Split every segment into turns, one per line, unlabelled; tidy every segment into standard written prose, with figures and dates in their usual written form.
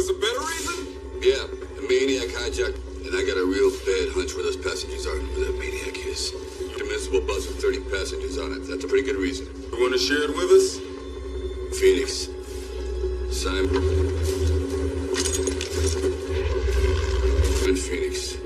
there's a better reason?
Yeah, a maniac hijacked, and I got a real bad hunch where those passengers are and who that maniac is. A municipal bus with 30 passengers on it. That's a pretty good reason.
You want to share it with us?
Phoenix. Simon. And Phoenix.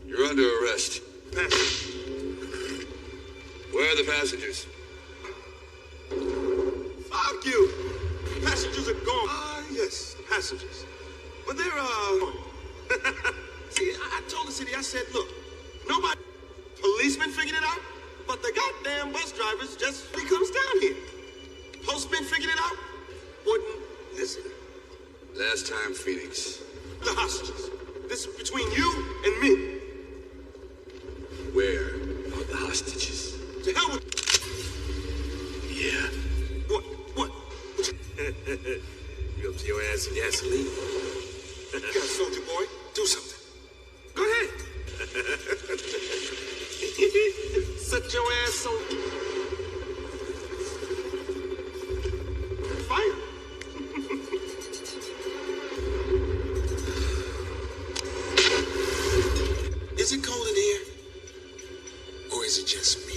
You're under arrest. Where are the passengers?
Fuck you! Passengers are gone. Yes, passengers. But they're, See, I told the city, I said, look, nobody, policemen figured it out, but the goddamn bus drivers just comes down here. Postmen figured it out, wouldn't listen.
Last time, Phoenix.
The hostages. This is between you and me.
Where are the hostages?
To hell with...
Yeah.
What?
You up to your ass in gasoline?
Yeah, soldier boy, do something. Go ahead. Set your ass on fire. Is it cold in here? Or is it just me?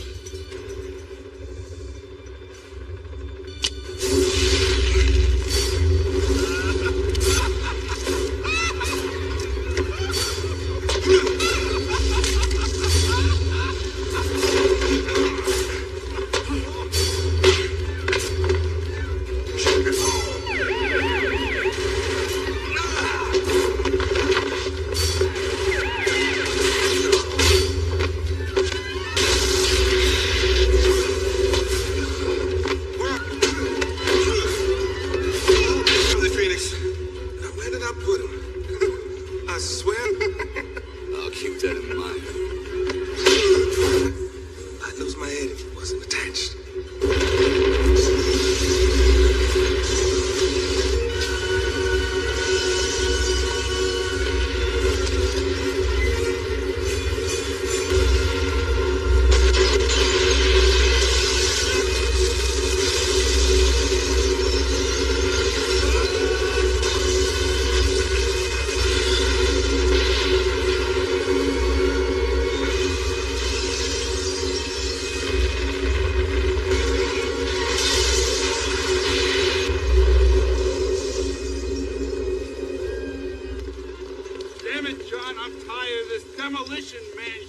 Demolition man.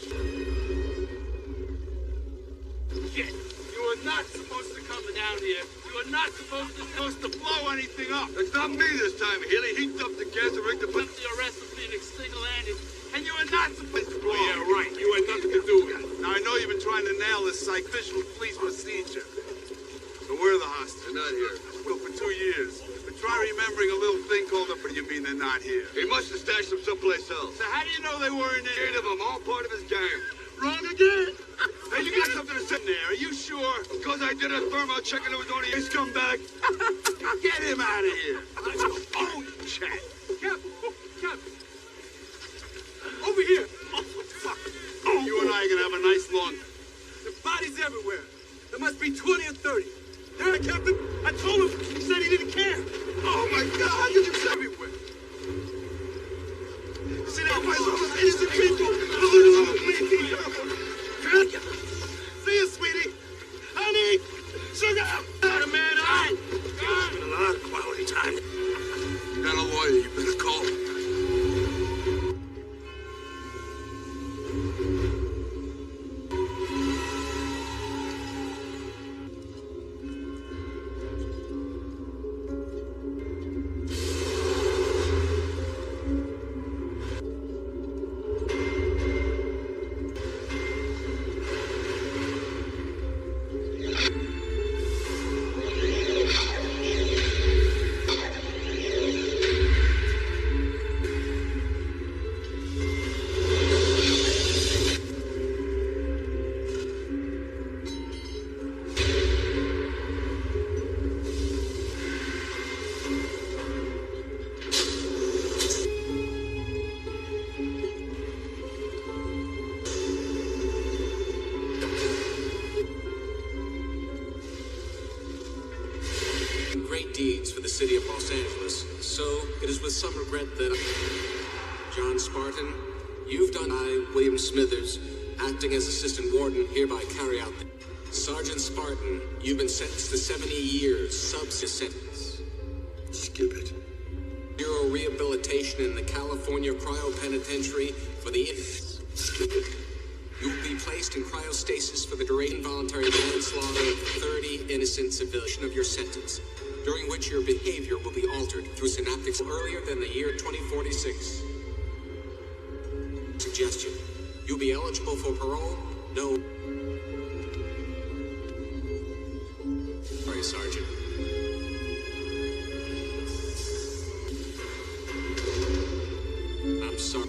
Shit. You are not supposed to come down here. You are not supposed to blow anything up.
It's not me this time, Healy. He dumped the
rigged the arrest of Phoenix single-handed, and you are not supposed to blow.
Yeah, right. You had nothing to do with it.
Now, I know you've been trying to nail this official police procedure. So where are the hostages?
They're not here.
Well, for 2 years. But try remembering a little thing called up, but you mean they're not here.
He must have stashed them someplace else.
So how do you know they weren't here?
8 of them, all part of his gang.
Wrong again. Hey, you got something to say there? Are you sure?
Because I did a thermal check and it was only a scumbag.
Get him out of here. Oh, chat. Captain. Over here. Oh, fuck. Oh, you and I are going to have a nice long... The bodies everywhere. There must be 20 or 30. There, Captain. I told him. He said he didn't care. Oh, my God. It's everywhere. See that? Innocent people. Please be careful. See you, sweetie. Honey. Sugar. Man,
A lot of quality time.
You got a lawyer, you better call.
Great deeds for the city of Los Angeles. So it is with some regret that John Spartan, you've done. I, William Smithers, acting as assistant warden, hereby carry out the... Sergeant Spartan, you've been sentenced to 70 years, sentence.
Skip it.
Bureau rehabilitation in the California Cryo Penitentiary for the...
Skip it.
You will be placed in cryostasis for the duration involuntary manslaughter of 30 innocent civilians of your sentence, during which your behavior will be altered through synaptics earlier than the year 2046. Suggestion. You'll be eligible for parole? No. Sorry, Sergeant. I'm sorry.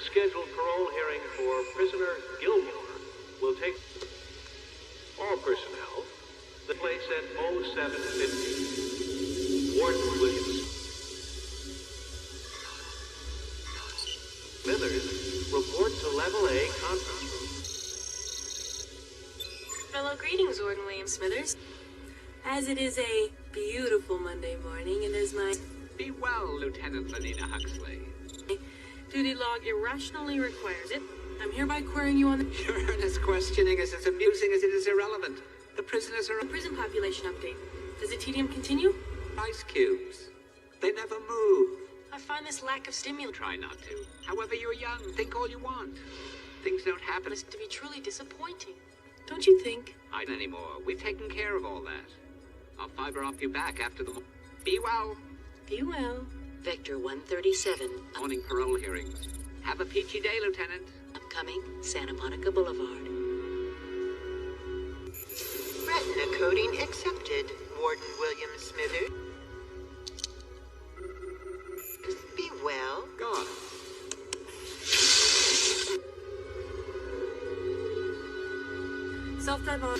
scheduled parole hearing for prisoner Gilmore will take all personnel. The place at 0750. Warden Williams. Smithers, report to Level A conference room.
Hello, greetings, Warden William Smithers. As it is a beautiful Monday morning, and as my
Be well, Lieutenant Lenina Huxley.
duty log irrationally requires it, I'm hereby querying you on the
Your earnest questioning is as amusing as it is irrelevant. The prisoners are
prison population update. Does the tedium continue?
ice cubes. They never move.
I find this lack of stimulus
Try not to. However, you're young. Think all you want. Things don't happen
to be truly disappointing. Don't you think?
anymore. We've taken care of all that. I'll fiber off you back after the... Be well.
Be well.
Vector 137.
Morning parole hearings. Have a peachy day, Lieutenant.
Upcoming Santa Monica Boulevard.
Retina coding accepted, Warden William Smithers. Be well.
God.
Self-drive on.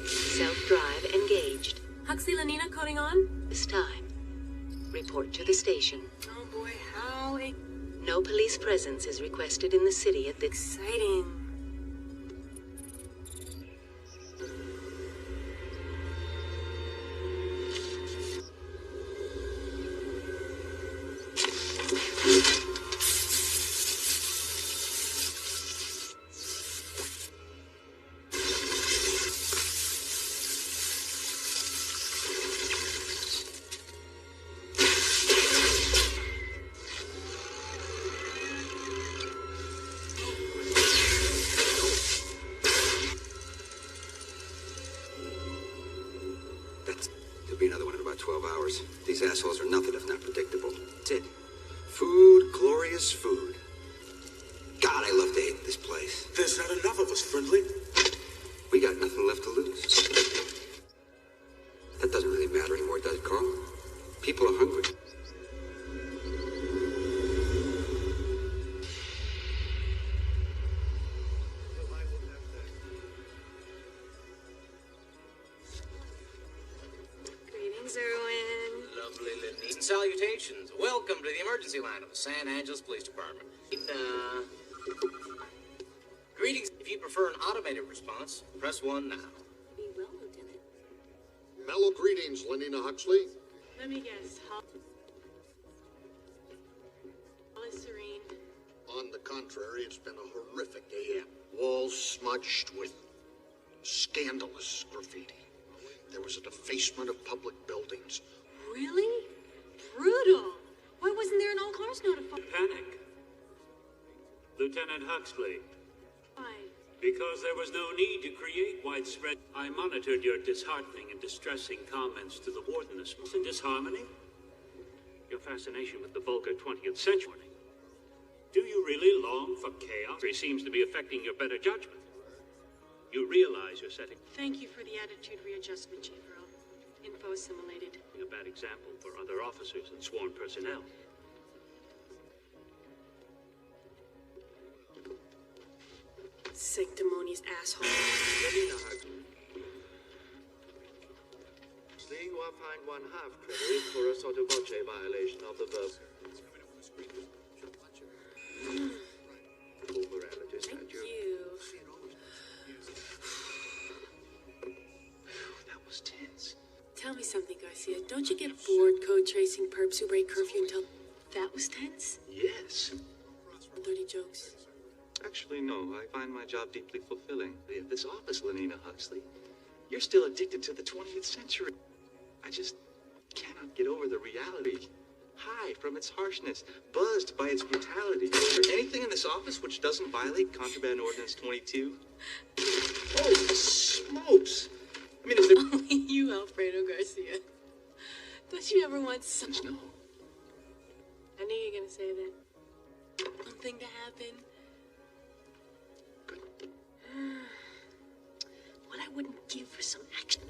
Self-drive engaged.
Huxley, Lenina coding on?
This time. Report to the station.
Oh boy, how
No police presence is requested in the city at this...
exciting.
There'll be another one in about 12 hours. These assholes are nothing if not predictable. That's it. Food, glorious food. God, I love to hate this place.
There's not enough of us, Friendly.
We got nothing left to lose. That doesn't really matter anymore, does it, Carl? People are hungry.
Salutations. Welcome to the emergency line of the San Angeles Police Department. Greetings. If you prefer an automated response, press 1 now.
Be well, Lieutenant.
Mellow greetings, Lenina Huxley.
Let me guess. All is serene.
On the contrary, it's been a horrific AM. Walls smudged with scandalous graffiti. There was a defacement of public buildings.
Really? Brutal. Why wasn't there an all cars notified?
Panic. Lieutenant Huxley.
Why?
Because there was no need to create widespread. I monitored your disheartening and distressing comments to the warden this morning. Disharmony? Your fascination with the vulgar 20th century. Do you really long for chaos? It seems to be affecting your better judgment. You realize you're setting
Thank you for the attitude readjustment, Chief Earl. Info assimilated.
a bad example for other officers and sworn personnel.
Sanctimonious asshole.
You are fined 1/2 credit for a sotto voce violation of the verb. Morality statute.
You.
That was tense.
Tell me something, Garcia. Don't you get bored code tracing perps who break curfew until that was tense?
Yes.
30 jokes.
Actually, no. I find my job deeply fulfilling. At this office, Lenina Huxley, you're still addicted to the 20th century. I just cannot get over the reality. High from its harshness, buzzed by its brutality. Is there anything in this office which doesn't violate Contraband Ordinance 22? Oh, smokes! I mean, is there...
Only you, Alfredo Garcia. Don't you ever want some...
No.
I knew you were going to say that. Something to happen.
Good.
What I wouldn't give for some action.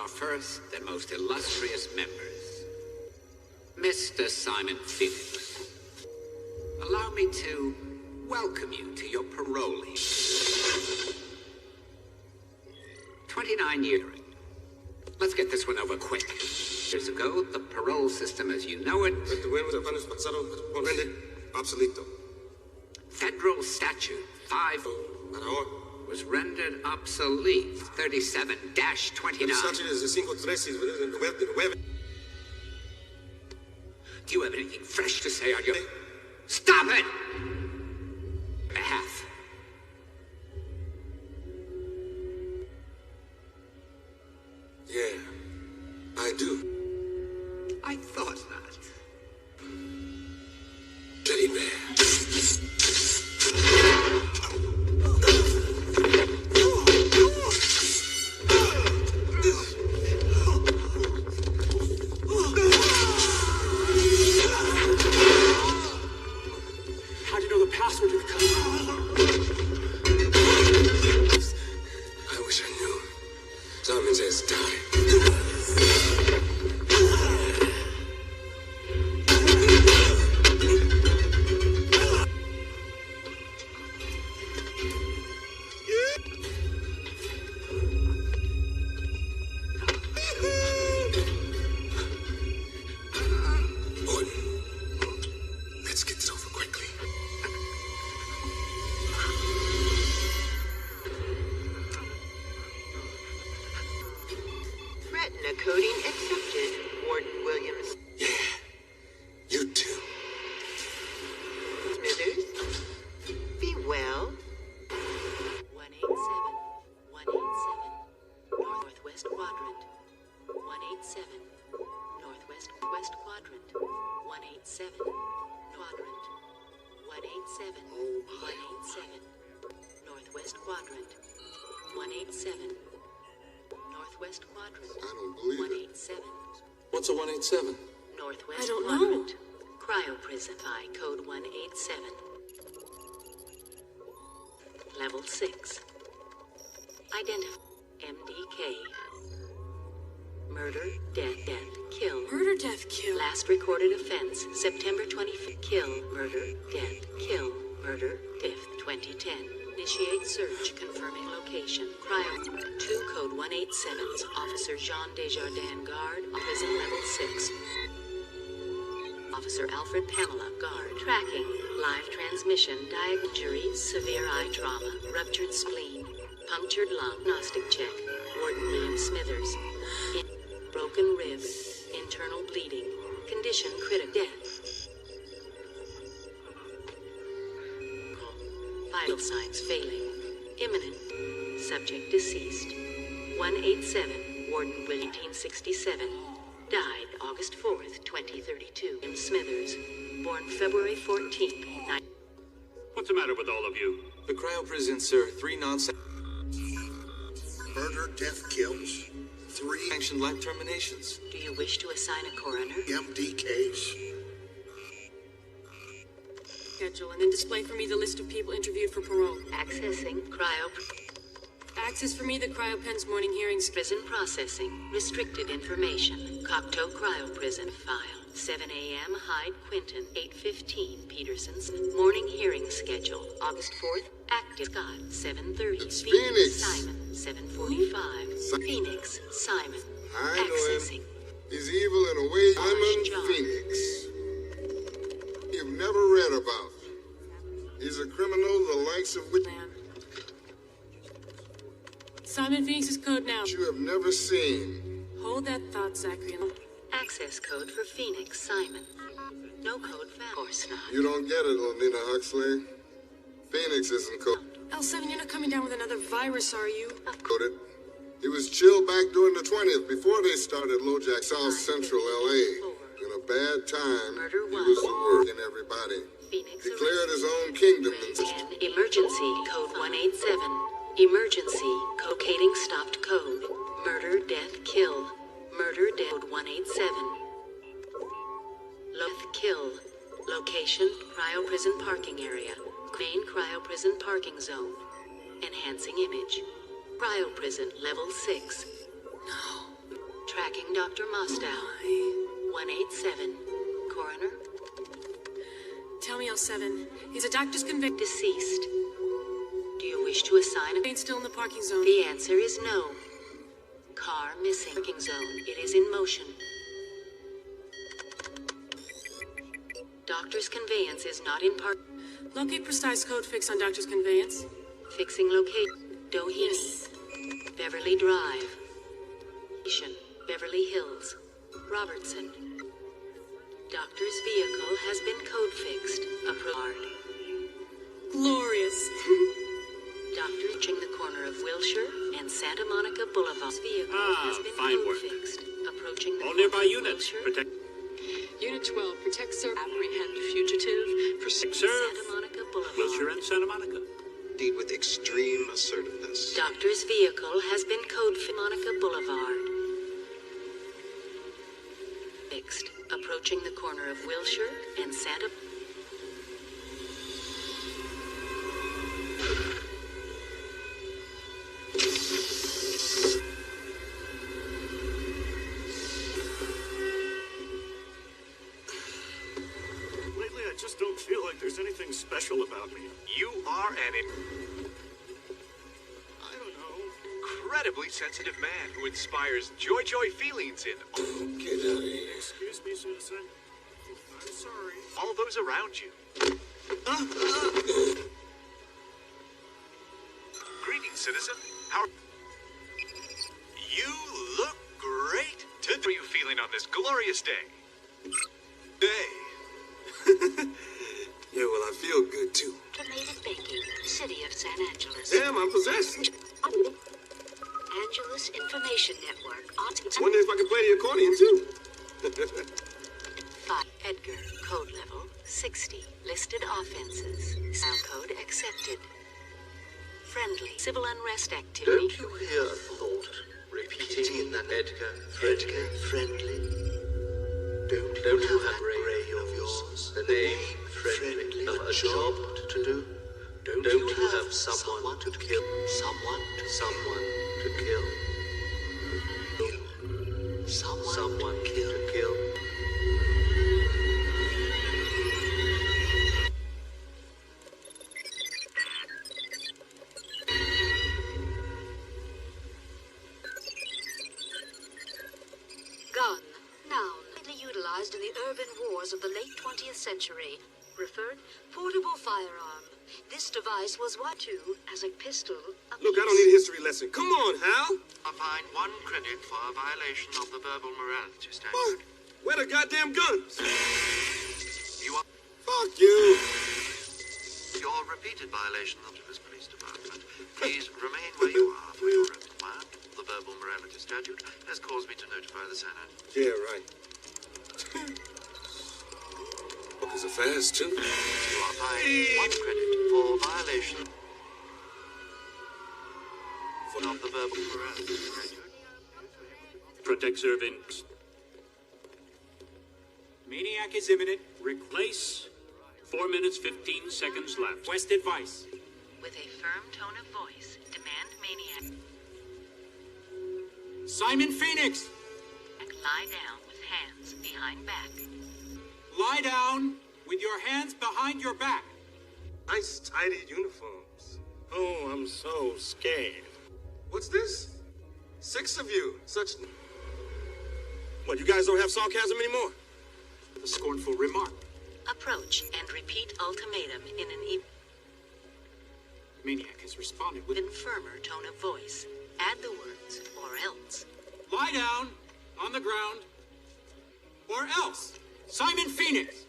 our first and most illustrious members, Mr. Simon Phoenix. Allow me to welcome you to your parole. 29 years. Let's get this one over quick. Years ago, the parole system as you know it...
Obsoleto.
Federal Statute 5 was rendered obsolete. 37-29. Do you have anything fresh to say on your... Stop it! Behalf.
Yeah, I do.
I thought not.
Teddy bear.
How'd you know the password to the code?
I wish I knew. Simon's ass died.
Retina coding accepted, Warden Williams.
Yeah, you too.
Smithers, be well.
187 Northwest Quadrant. 187 Northwest Quadrant. 187 Quadrant. 187 187 Northwest Quadrant. 187 Northwest Quadrant.
I don't believe it.
187
What's a 187?
Northwest
I don't
Quadrant. Cryo prison by code 187. Level 6. Identify MDK. Murder, death, kill.
Murder, death, kill.
Last recorded offense, September 25th. Kill, murder, death, kill, murder, death, 2010. Initiate search, confirming location. Cryo 2 code 187's Officer Jean Desjardins, guard, prison level 6. Officer Alfred Pamela, guard. Tracking, live transmission, injury, severe eye trauma, ruptured spleen, punctured lung, gnostic check. Warden William Smithers. Broken rib, internal bleeding, condition critical, death. Vital signs failing. Imminent. Subject deceased. 187, Warden William 1967. Died August 4th, 2032. In Smithers. Born February 14th.
What's the matter with all of you?
The cryo prison, sir. 3
Murder, death, kills. 3
sanctioned life terminations.
Do you wish to assign a coroner?
MDKs.
Schedule and then display for me the list of people interviewed for parole.
Accessing cryo.
Access for me the cryopen's morning hearings.
Prison processing. Restricted information. Cocteau cryo prison file. 7 a.m. Hyde Quinton. 8:15 Peterson's. Morning hearing schedule. August 4th. Active Scott. 7:30.
It's Phoenix.
Simon. 7:45. Phoenix. Simon.
I know
Accessing.
him. He's evil in a way. Simon
John.
Phoenix. You've never read about. He's a criminal the likes of which
Simon Phoenix's code now.
you have never seen.
Hold that thought, Zachary.
Access code for Phoenix. Simon. No code found. Of course not.
You don't get it, Lenina Huxley. Phoenix isn't
L7, you're not coming down with another virus, are you?
coded. He was chilled back during the 20th before they started LoJack, South Central LA. In a bad time, he was the word in everybody. Declared his own kingdom.
Emergency code 187. Emergency cocating stopped code. Murder, death, kill. Murder, death 187. Death, kill. Location, cryo prison parking area. Main cryo prison parking zone. Enhancing image. Cryo prison level 6. No. Tracking Dr. Mostow. 187. Coroner?
Tell me, L7. Is a doctor's convicted?
Deceased. Do you wish to assign a...
Ain't still in the parking zone.
The answer is no. Car missing. Parking zone. It is in motion. Doctor's conveyance is not in park.
Locate precise code fix on doctor's conveyance.
Fixing location. Doheny.
Yes.
Beverly Drive. Beverly Hills. Robertson. Doctor's vehicle has been code fixed.
Glorious.
Doctor reaching the corner of Wilshire and Santa Monica Boulevard. Vehicle has been
fine
code
work.
fixed. Approaching the
All
corner
nearby
of
units.
Wilshire.
Protect.
Unit 12, protect, serve, apprehend fugitive for
Serve.
Santa Monica Boulevard.
Wilshire and Santa Monica.
Indeed, with extreme assertiveness.
Doctor's vehicle has been code fixed. Monica Boulevard. Fixed. Approaching the corner of Wilshire and Santa.
Lately, I just don't feel like there's anything special about me.
You are an
I don't know.
incredibly sensitive man who inspires joy feelings in
Get out of here. Excuse me, citizen. I'm sorry.
all those around you. Greetings, citizen. How you look great. How are you feeling on this glorious day?
Yeah, well, I feel good, too.
Automated baking. City of San Angeles.
Damn, I'm possessed.
Angeles Information Network.
Wonder if I can play the accordion, too.
5. Edgar. Code level 60. Listed offenses. Cell code accepted. Friendly. Civil unrest activity.
Don't you hear a thought repeating in that Edgar friendly? Don't you have Ray of yours, the name friendly, a job to do? Don't you have someone to kill? Someone to kill? Someone to kill?
Gun. Noun. Widely utilized in the urban wars of the late 20th century. Referred, portable firearm. This device was what to as a pistol.
Look, I don't need a history lesson. Come on, Hal.
I find 1 credit for a violation of the verbal morality statute.
What? Where the goddamn guns?
You are...
Fuck you.
Your repeated violation of this police department. Please remain where you are for your reprimand. The verbal morality statute has caused me to notify the Senate.
Yeah, right. Fuckers are fast, too.
You are fined 1 credit for violation of the verbal morality statute.
Protect, serve, in.
Maniac is imminent.
Replace. 4 minutes, 15 seconds left.
West advice.
With a firm tone of voice, demand maniac.
Simon Phoenix!
Lie down with hands behind back.
Lie down with your hands behind your back.
Nice, tidy uniforms. Oh, I'm so scared. What's this? 6 of you. Such... What, you guys don't have sarcasm anymore?
A scornful remark.
Approach and repeat ultimatum in an
Maniac has responded with
even firmer tone of voice. Add the words, or else.
lie down on the ground, or else. Simon Phoenix!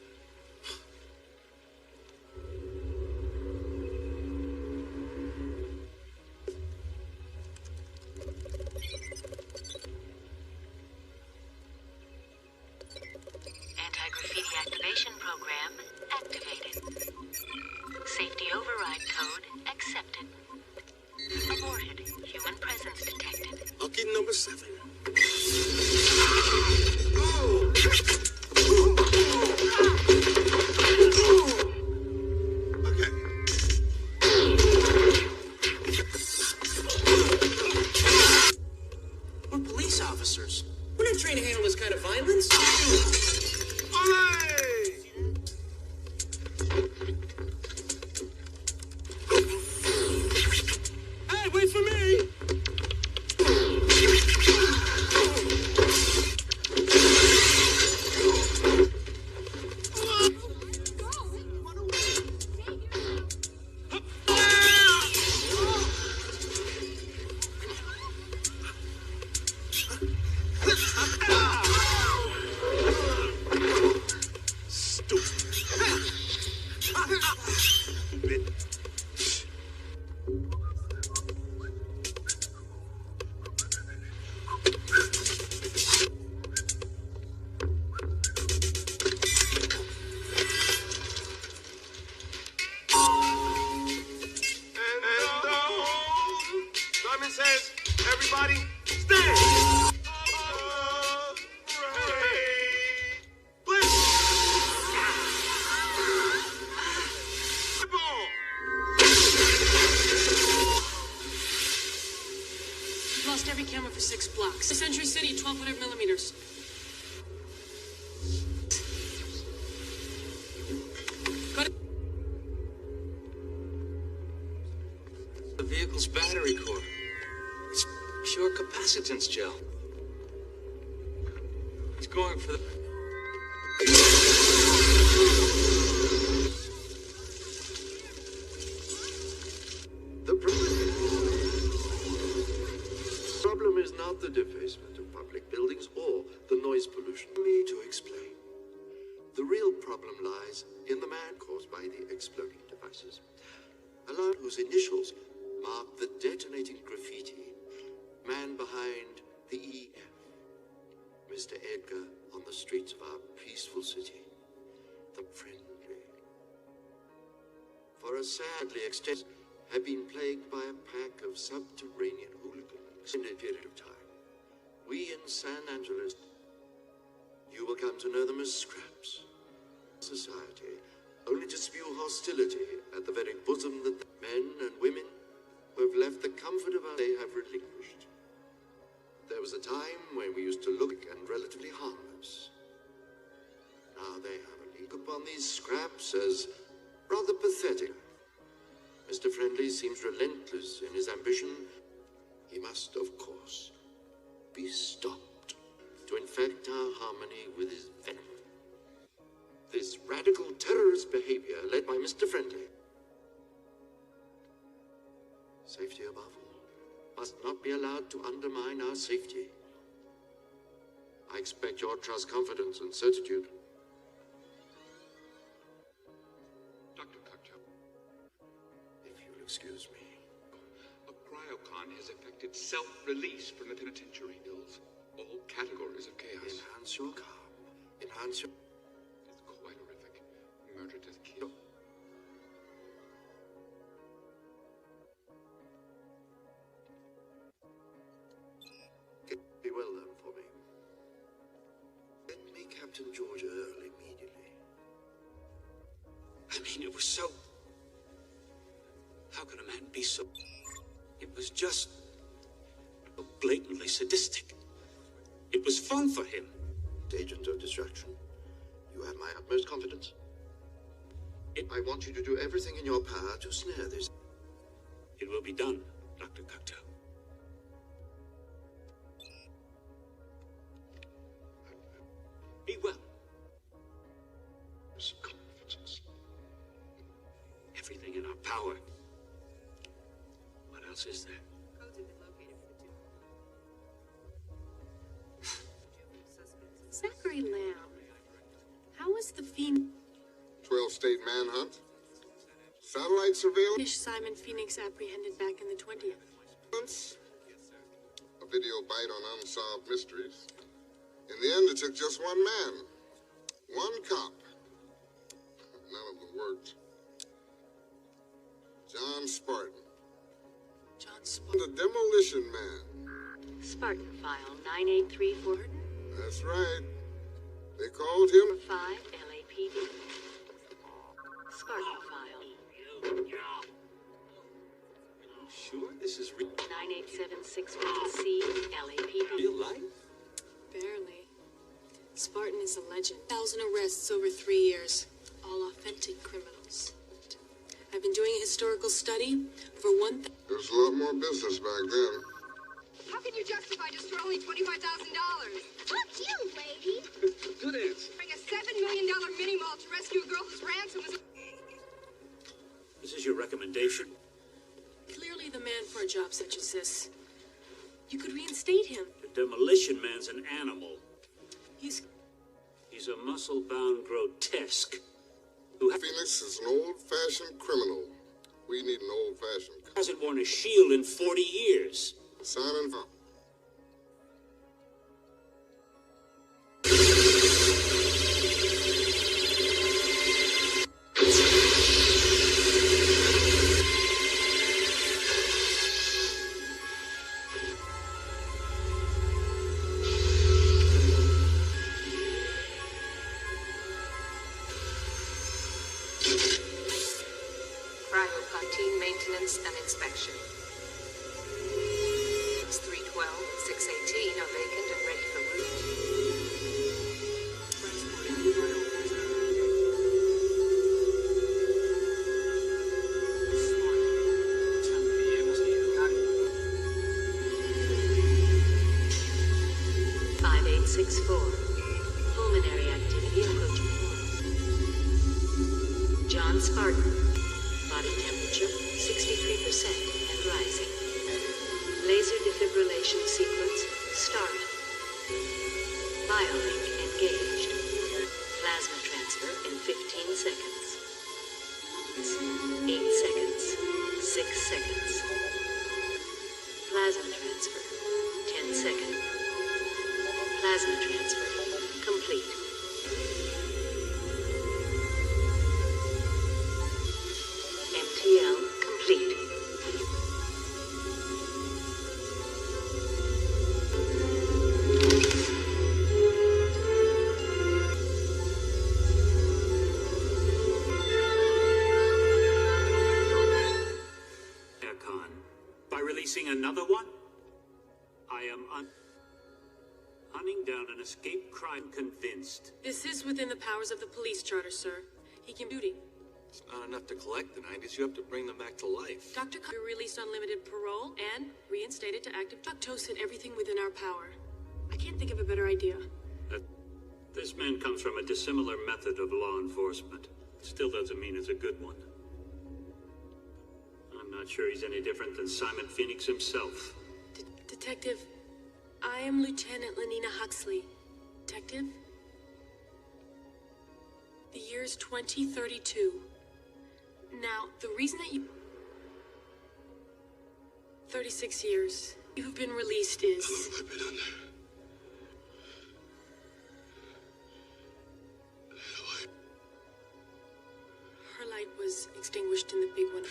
Anti-graffiti activation program activated. Safety override code accepted. Aborted. Human presence detected.
Lucky number 7.
We're police officers.
Simon says, everybody, stand!
We've lost every camera for 6 blocks. Century City, 1200 millimeters.
The vehicle's battery core. It's pure capacitance gel. He's going for the...
problem is not the defacement of public buildings or the noise pollution. Me to explain. The real problem lies in the man caused by the exploding devices. A lad whose initials mark the detonating graffiti. Man behind the EF. Mr. Edgar on the streets of our peaceful city. The friendly. For a sadly extended have been plagued by a pack of subterranean hooligans in a period of time. We in San Angeles, you will come to know them as scraps. Society, only to spew hostility at the very bosom that the men and women who have left the comfort of our day have relinquished. There was a time when we used to look and relatively harmless. Now they have a look upon these scraps as rather pathetic. Mr. Friendly seems relentless in his ambition. He must, of course, be stopped to infect our harmony with his venom. This radical terrorist behavior led by Mr. Friendly. Safety above all must not be allowed to undermine our safety. I expect your trust, confidence, and certitude.
Dr. Cocteau,
if you'll excuse me.
A cryocon has affected self-release from the penitentiary hills. All categories of chaos.
Enhance your calm. Enhance your...
It's quite horrific. Murder to kill.
Be well done for me. Get me Captain George Earl immediately.
I mean, it was so... How could a man be so... It was just... so blatantly sadistic. It was fun for him.
Agent of distraction, you have my utmost confidence. I want you to do everything in your power to snare this.
It will be done, Dr. Cocteau. Be well.
Confidence.
Everything in our power. What else is there?
Codes have been located for the two. Zachary Lamb. How was the female?
12-state manhunt. Satellite surveillance.
Simon Phoenix apprehended back in the 20th.
A video bite on unsolved mysteries. In the end, it took just one man. One cop. None of them worked. John Spartan.
John Spartan.
The Demolition Man.
Spartan File 9834.
That's right. They called him
5 LAPD. Spartan File.
Sure, this is real.
98761C LAPD.
Real life?
Barely. Spartan is a legend. 1,000 arrests over 3 years. All authentic criminals. I've been doing a historical study for one thing.
There was a lot more business back then.
How can you justify destroying $25,000? Fuck you, lady!
Good answer.
Bring a $7 million mini-mall to rescue a girl whose ransom was...
This is your recommendation?
Clearly the man for a job such as this. You could reinstate him.
The Demolition Man's an animal.
He's
a muscle-bound grotesque.
Phoenix is an old-fashioned criminal. We need an old-fashioned...
Hasn't worn a shield in 40 years.
Simon...
Routine maintenance and inspection. 312 and 618 are vacant and ready for route. 5864. Pulmonary activity approaching. John Spartan. Body temperature 63% and rising. Laser defibrillation sequence start. Biolink engaged. Plasma transfer in 15 seconds. 8 seconds. 6 seconds. Plasma transfer 10 seconds. Plasma transfer complete. MTL complete.
By releasing another one, I am hunting down an escaped crime convinced.
This is within the powers of the police charter, sir. He can duty.
It's not enough to collect the 90s. You have to bring them back to life.
Dr. Cook released on limited parole and reinstated to active. Doctos did everything within our power. I can't think of a better idea.
This man comes from a dissimilar method of law enforcement. Still doesn't mean it's a good one. I'm not sure he's any different than Simon Phoenix himself.
Detective, I am Lieutenant Lenina Huxley. Detective? The year's 2032. Now, the reason that you... 36 years. You have been released is...
How long have I been under?
Her light was extinguished in the big one.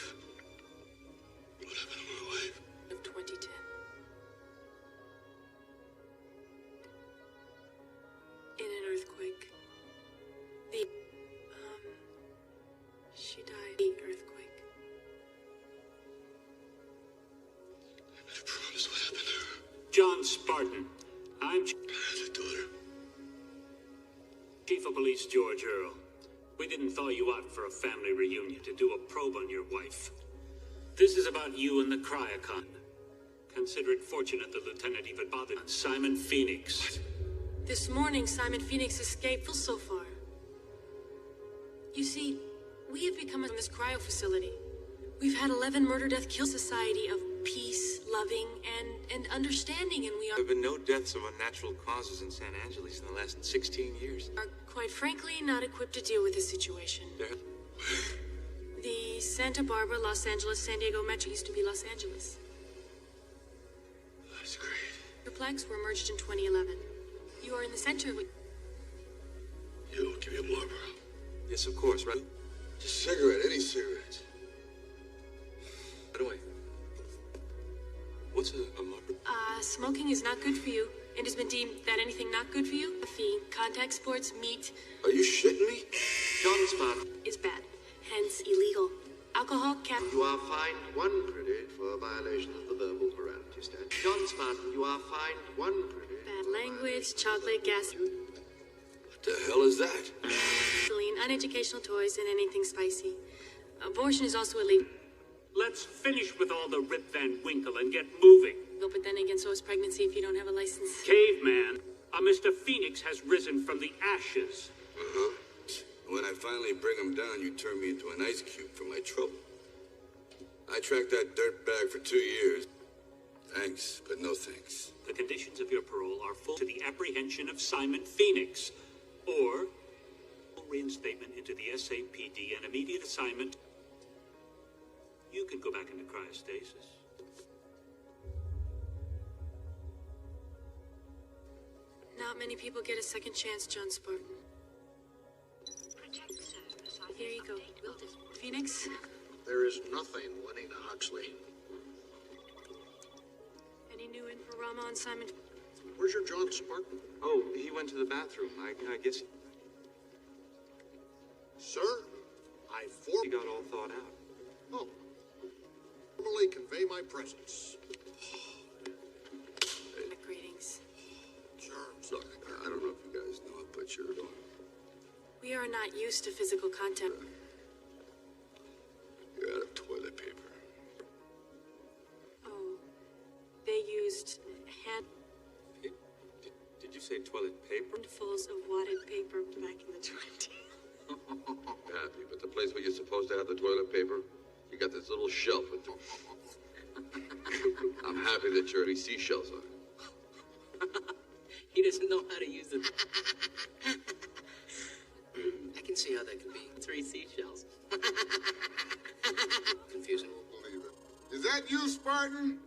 What happened to my wife?
Of 2010. In an earthquake. She died in the earthquake.
I better promise what happened to her.
John Spartan. I'm
The daughter.
Chief of Police George Earl. We didn't thaw you out for a family reunion to do a probe on your wife. This is about you and the Cryocon. Consider it fortunate the lieutenant even bothered on Simon Phoenix.
This morning, Simon Phoenix escaped so far. You see, we have become in this cryo facility. We've had 11 murder-death-kill society of peace, loving, and understanding, and we
There have been no deaths of unnatural causes in San Angeles in the last 16 years.
are, quite frankly, not equipped to deal with this situation. The Santa Barbara, Los Angeles, San Diego Metro used to be Los Angeles.
That's great.
Your plaques were merged in 2011. You are in the center of...
Yo, give me a Marlboro.
Yes, of course, right?
Just a cigarette, any cigarette.
By the way, what's a Marlboro?
Smoking is not good for you, and has been deemed that anything not good for you, coffee, contact sports, meat...
Are you shitting me?
John Spartan.
...is bad, hence illegal. Alcohol,
You are fined 1 credit for a violation of the verbal morality statute. John Spartan, you are fined 1 credit.
bad language, chocolate, gas...
What the hell is that?
gasoline, uneducational toys, and anything spicy. Abortion is also illegal.
Let's finish with all the Rip Van Winkle and get moving.
But then again, so is pregnancy if you don't have a license.
Caveman, Mr. Phoenix has risen from the ashes.
Uh-huh. When I finally bring him down, you turn me into an ice cube for my trouble. I tracked that dirtbag for 2 years. Thanks, but no thanks.
The conditions of your parole are full to the apprehension of Simon Phoenix, or reinstatement into the SAPD and immediate assignment. You can go back into cryostasis.
Not many people get a second chance, John Spartan. Here you go. Phoenix?
There is nothing, Lenina Huxley.
Any new info, Rama, on Simon?
Where's your John Spartan?
Oh, he went to the bathroom. I guess...
Sir,
He got all thought out.
Oh. Formally convey my presence.
Greetings.
Germs.
Look, I don't know if you guys know it, but you're going.
We are not used to physical contact.
You're out of toilet paper.
Oh. They used hand...
Did you say toilet paper?
Handfuls of wadded paper back in the 20s.
Happy, but the place where you're supposed to have the toilet paper, you got this little shelf with I'm happy that you're any seashells on it.
He doesn't know how to use it. I can see how that could be. 3 seashells. Confusing.
Believe it. Is that you, Spartan?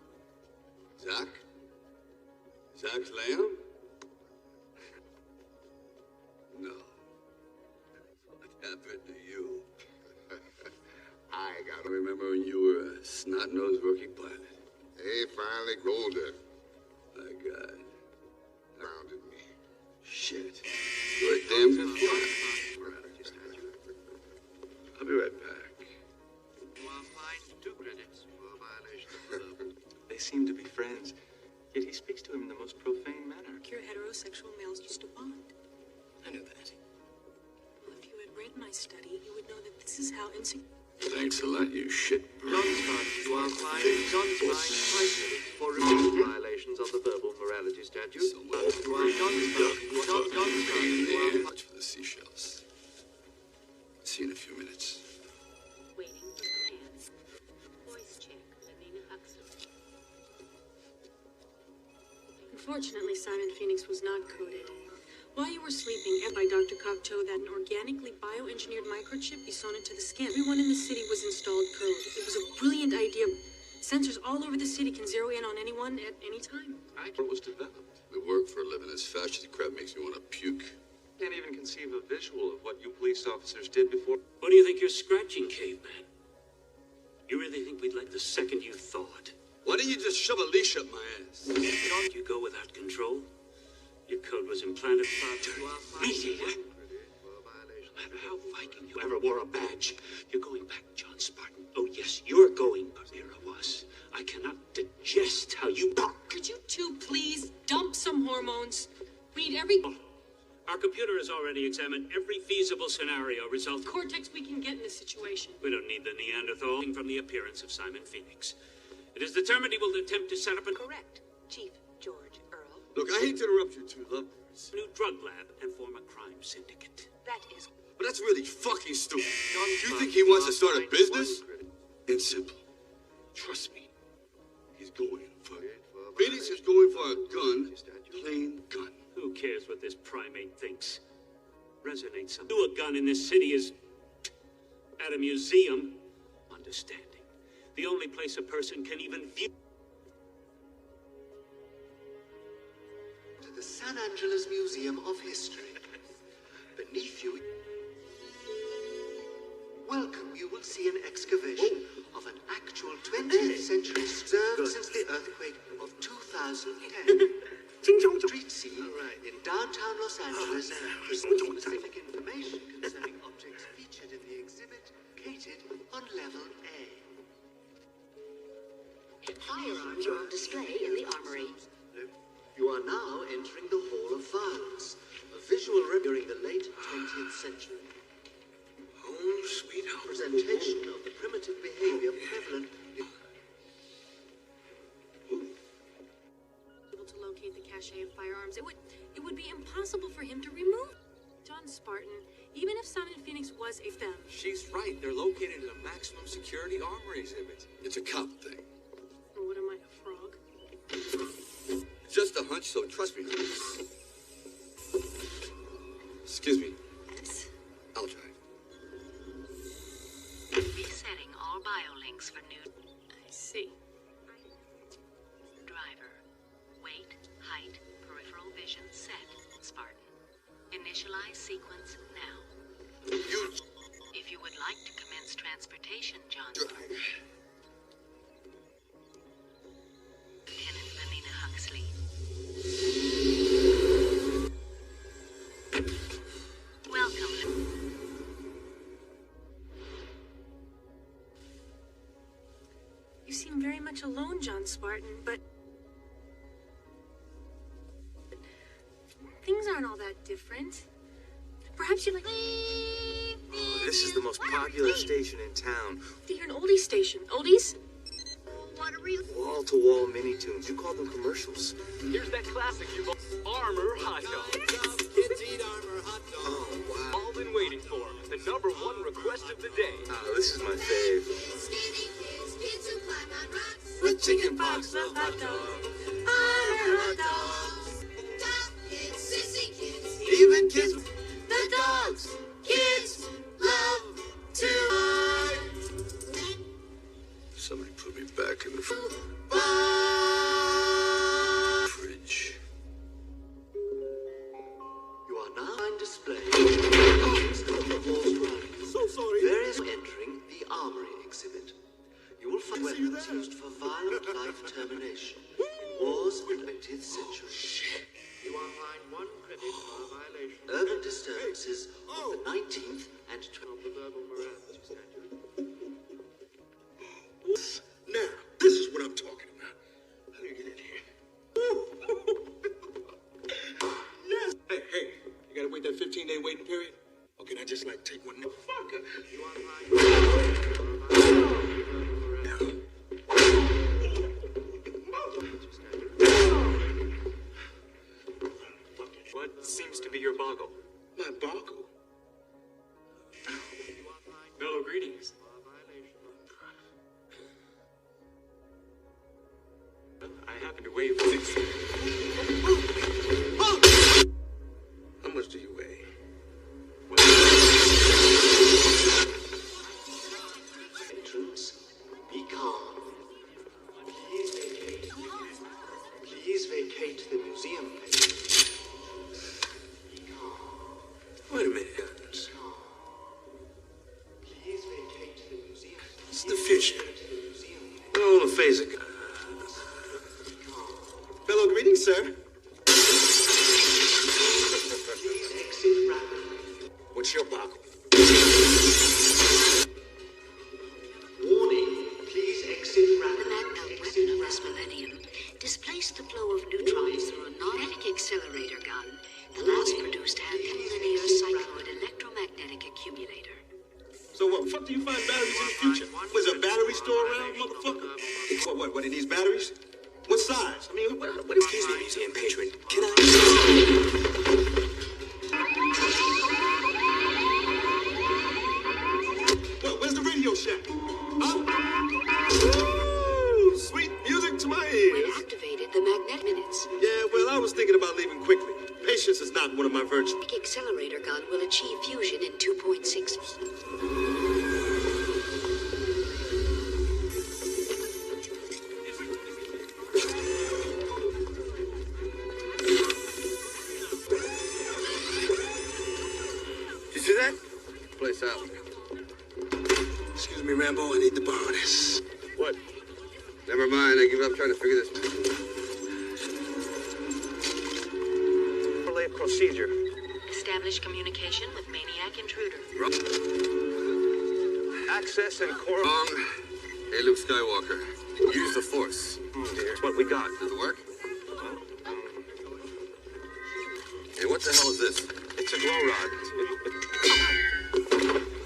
Zach? Zach's lamb? No. What happened to you?
I got
remember when you were a snot-nosed rookie pilot?
They finally rolled it.
My God.
Grounded me.
Shit. You're a damn good fly. I'll be right back.
You are fined 2 credits for violation of the law.
They seem to be friends, yet he speaks to him in the most profane manner.
Pure heterosexual males used to bond.
I knew that.
Well, if you had read my study, you would know that this is how insecure...
Thanks a lot, you shit.
John Spartan, you are fined twice credits for repeated violations of the verbal morality statute.
Much for the seashells. See you in a few minutes.
Waiting for commands. Voice check, Lenina Huxley.
Unfortunately, Simon Phoenix was not coded. While you were sleeping, by Dr. Cocteau, that an organically bioengineered microchip be sewn into the skin. Everyone in the city was installed code. It was a brilliant idea. Sensors all over the city can zero in on anyone at any time.
What was developed? The work for a living as fascist crap makes me want to puke.
Can't even conceive a visual of what you police officers did before.
What do you think you're scratching, caveman? You really think we'd like the second you thought?
Why didn't you just shove a leash up my ass?
Don't you go without control? Your code was implanted mediator. No matter how Viking you ever wore a badge, you're going back, John Spartan. Oh, yes, you're going, but there I was. I cannot digest how you...
Could you two please dump some hormones? We need every...
Our computer has already examined every feasible scenario result.
Cortex we can get in this situation.
We don't need the Neanderthal from the appearance of Simon Phoenix. It is determined he will attempt to set up a...
Correct, Chief George Earl.
Look, I hate to interrupt you two lovebirds.
New drug lab and form a crime syndicate.
That is...
But that's really fucking stupid. Do you think he wants to start a business? It's simple. Trust me. He's going for it. Phoenix is going for a gun. Plain gun.
Who cares what this primate thinks? Resonates something. Do a gun in this city is... at a museum. Understanding. The only place a person can even view...
To the San Angeles Museum of History. Beneath you... Welcome, you will see an excavation of an actual 20th century preserved since the earthquake of 2010. Street scene in downtown Los Angeles presents specific information concerning objects featured in the exhibit located on level A.
Firearms are on display in the armory.
You are now entering the Hall of Violence, a visual during the late 20th century.
Oh, sweet home.
Presentation of the primitive behavior prevalent in...
Able to locate the cache of firearms, it would be impossible for him to remove. John Spartan, even if Simon Phoenix was a them.
She's right. They're located in a maximum security armory exhibit. It's a cop thing.
What am I, a frog?
It's just a hunch, so trust me. Excuse me.
Yes.
I'll drive.
Resetting all biolinks. checks for new...
I see.
Driver. Weight, height, peripheral vision set. Spartan. Initialize sequence now. If you would like to commence transportation, John. Lieutenant Vanina Huxley. Welcome.
You seem very much alone, John Spartan, but things aren't all that different. Perhaps you'd like...
Oh, this is the most popular station in town.
You're an oldies station. Oldies?
Wall-to-wall mini-tunes. You call them commercials.
Here's that classic you love, Armor Hot Dog.
Kids eat Armor Hot Dog. Oh, wow.
All been waiting for. The #1 request of the day.
Oh, this is my fave.
With chicken pox of hot dog. Armor hot dogs. Top kids, sissy kids. Even kids. The dogs. Kids love to ride.
Somebody put me back in the fridge.
You are now on display. So sorry. Various entering the armory exhibit. You will find weapons used for violent life termination in wars in the 20th century.
You are fined 1 credit for a violation.
Urban disturbances of the 19th and 20th.
The verbal morality statute.
Now, this is what I'm talking about. How do you get in here? Yes. Hey, you gotta wait that 15-day waiting period? Or can I just, like, take one? Motherfucker.
You are fined.
What seems to be your boggle?
My boggle?
Mellow greetings. I happen to weigh 6.
How much do you weigh?
Patrons, be calm. Please vacate the museum.
Wait a minute.
Please vacate the museum.
It's the fisher. Oh, the phaser guy.
Fellow greetings, sir.
Please exit rapidly.
What's your boggle?
Warning, please exit
The
rapidly.
magnet weapon of this millennium displaced the flow of neutrons through a non-kinetic accelerator gun, the last produced hand-linear cycloid electromagnetic accumulator.
So what fuck do you find batteries in the future? Was a battery store around, motherfucker? What, it needs batteries? What size? I mean, what is
Excuse me, museum patron. Can I...
Well, where's the Radio Shack? Huh? Ooh, sweet music to my
When
ears.
activated, the magnet minutes.
Yeah, well, I was thinking about leaving quickly. Patience is not one of my virtues.
The accelerator gun will achieve fusion in 2.6.
You see that? Place out. Excuse me, Rambo. I need to borrow this.
What?
Never mind. I give up trying to figure this.
Relay procedure.
Establish communication with maniac intruder.
Access and core.
Wrong. Hey, Luke Skywalker. Use the Force.
Here's what we got.
Does it work? Hey, what the hell is this?
It's a glow rod.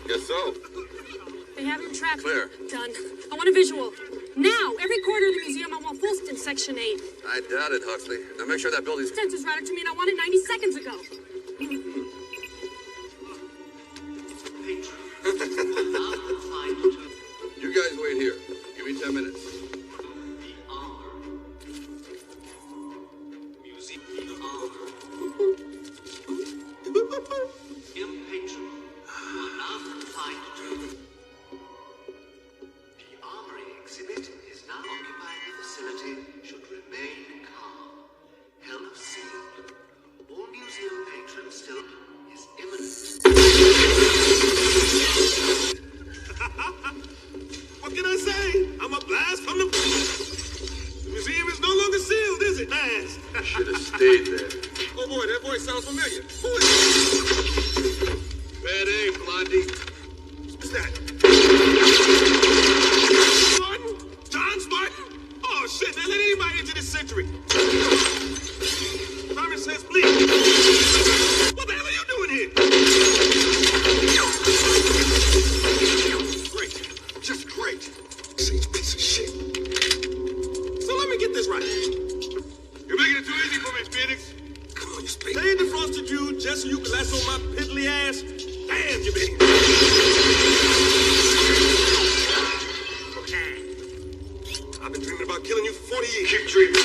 Guess so.
They have him trapped.
Clear.
Done. I want a visual. Now! Every corner of the museum, I want full in Section 8.
I doubt it, Huxley. Now make sure that building's...
Sensors routed to me, and I want it 90 seconds ago.
You guys wait here. Give me 10 minutes.
Impatient. You are now confined to the armory
ass.
Should have stayed there.
Oh boy, that voice sounds familiar. Who is it?
Bad aim, Blondie.
Who's that? Spartan? John Spartan? Oh shit, they let anybody into this century. Simon says please. What the hell are you doing here? Great. Just great. Piece of shit. So let me get this right.
You're making it too easy for me, Phoenix.
Come on, you speak. They defrosted you just so you could lasso my piddly ass. Damn you, baby. I've been dreaming about killing you for 40 years.
Keep dreaming.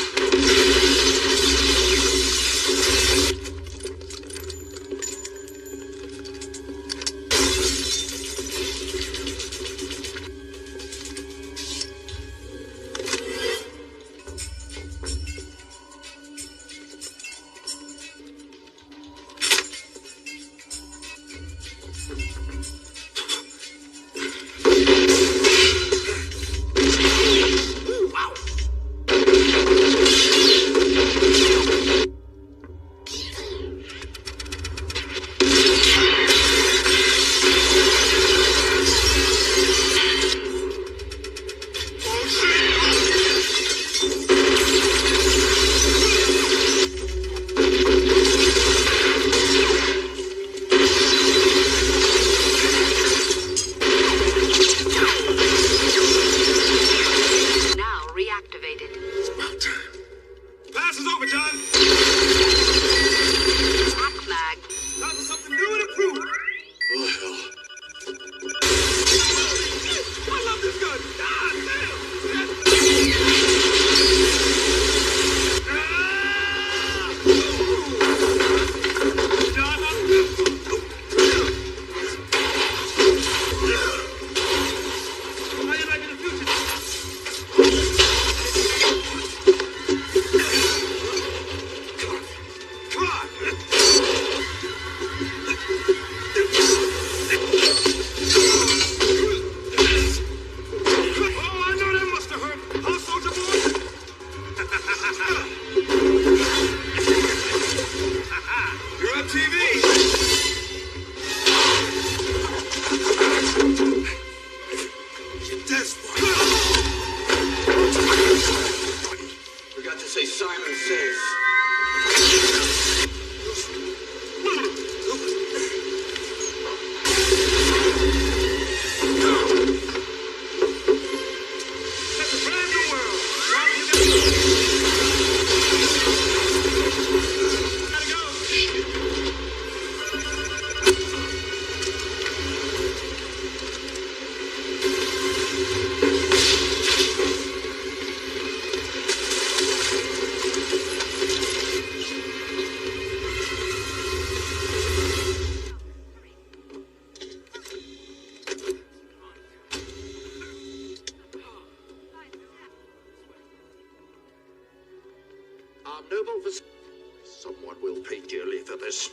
Someone will pay dearly for this.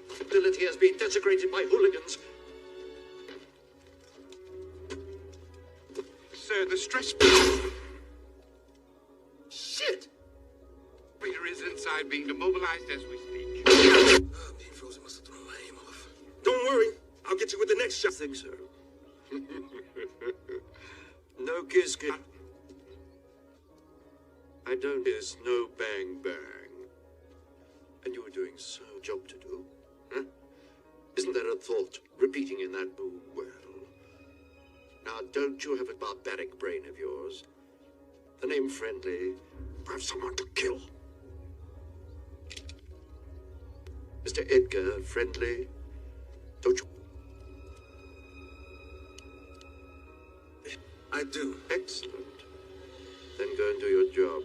Facility has been desecrated by hooligans.
Sir, the stress... Shit! Peter is inside being demobilized as we speak.
Being frozen must have thrown my aim off. Don't worry. I'll get you with the next shot. I think so.
No kiss, kid. I don't kiss, no bang bang. And you were doing so job to do. Huh? Isn't there a thought repeating in that boo well? Now, don't you have a barbaric brain of yours? The name Friendly, perhaps someone to kill. Mr. Edgar Friendly, don't you?
I do.
Excellent. Then go and do your job.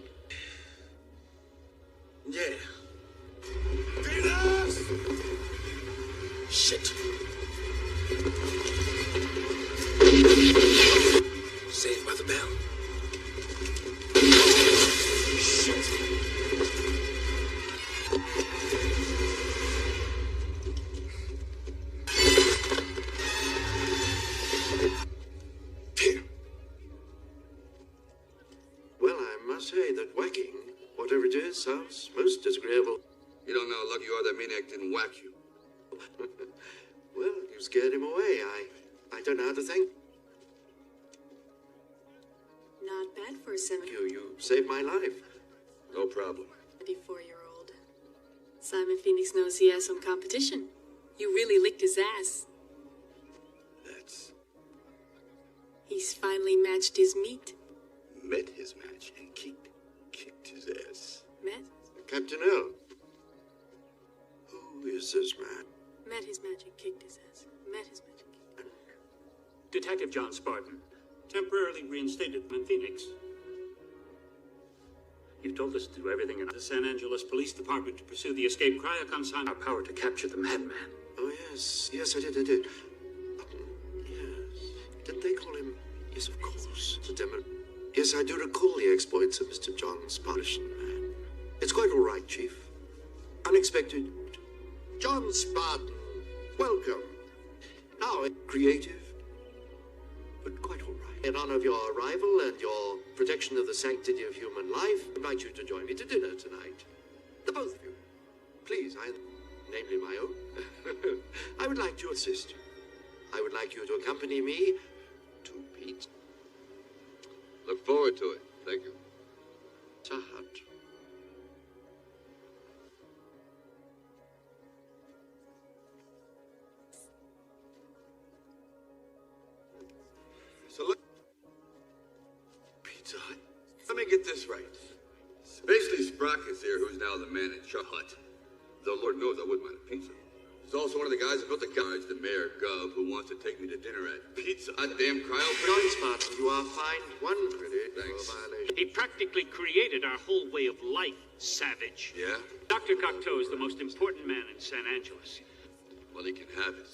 Yeah. Venus! Shit. Saved by the bell. Shit.
Well, I must say that whacking Whatever it is, sounds most disagreeable.
You don't know how lucky you are that maniac didn't whack you.
Well, you scared him away. I don't know how to thank
Not bad for a
you. You saved my life.
No problem.
74-year-old. Simon Phoenix knows he has some competition. You really licked his ass.
That's...
He's finally matched his meat.
Met his match and kicked his ass.
Met?
Captain L. Who is this man?
Met his match and kicked his ass. Met his match and kicked.
Detective John Spartan, temporarily reinstated in Phoenix. You've told us to do everything in the San Angeles Police Department to pursue the escaped Cryocon sign our power to capture the madman.
Oh, yes. Yes, I did. Yes. Did they call him? Yes, of course. The demo. Yes, I do recall the exploits of Mr. John Spartan, man. It's quite all right, Chief. Unexpected. John Spartan, welcome. Now, creative, but quite all right. In honor of your arrival and your protection of the sanctity of human life, I invite you to join me to dinner tonight. The both of you. Please, namely my own. I would like to assist. I would like you to accompany me to Pete.
Look forward to it. Thank you.
Hut.
So look... Pizza Hut? Let me get this right. Basically, Sprocket's here, who's now the man in Hut. Though Lord knows I wouldn't mind a pizza. He's also one of the guys who built the garage, the Mayor Gov, who wants to take me to dinner at Pizza Hut. Damn cryo.
John Spartan, you are fined 1 credit for violation.
He practically created our whole way of life, savage.
Yeah?
Dr. Cocteau is the most important man in San Angeles.
Well, he can have it.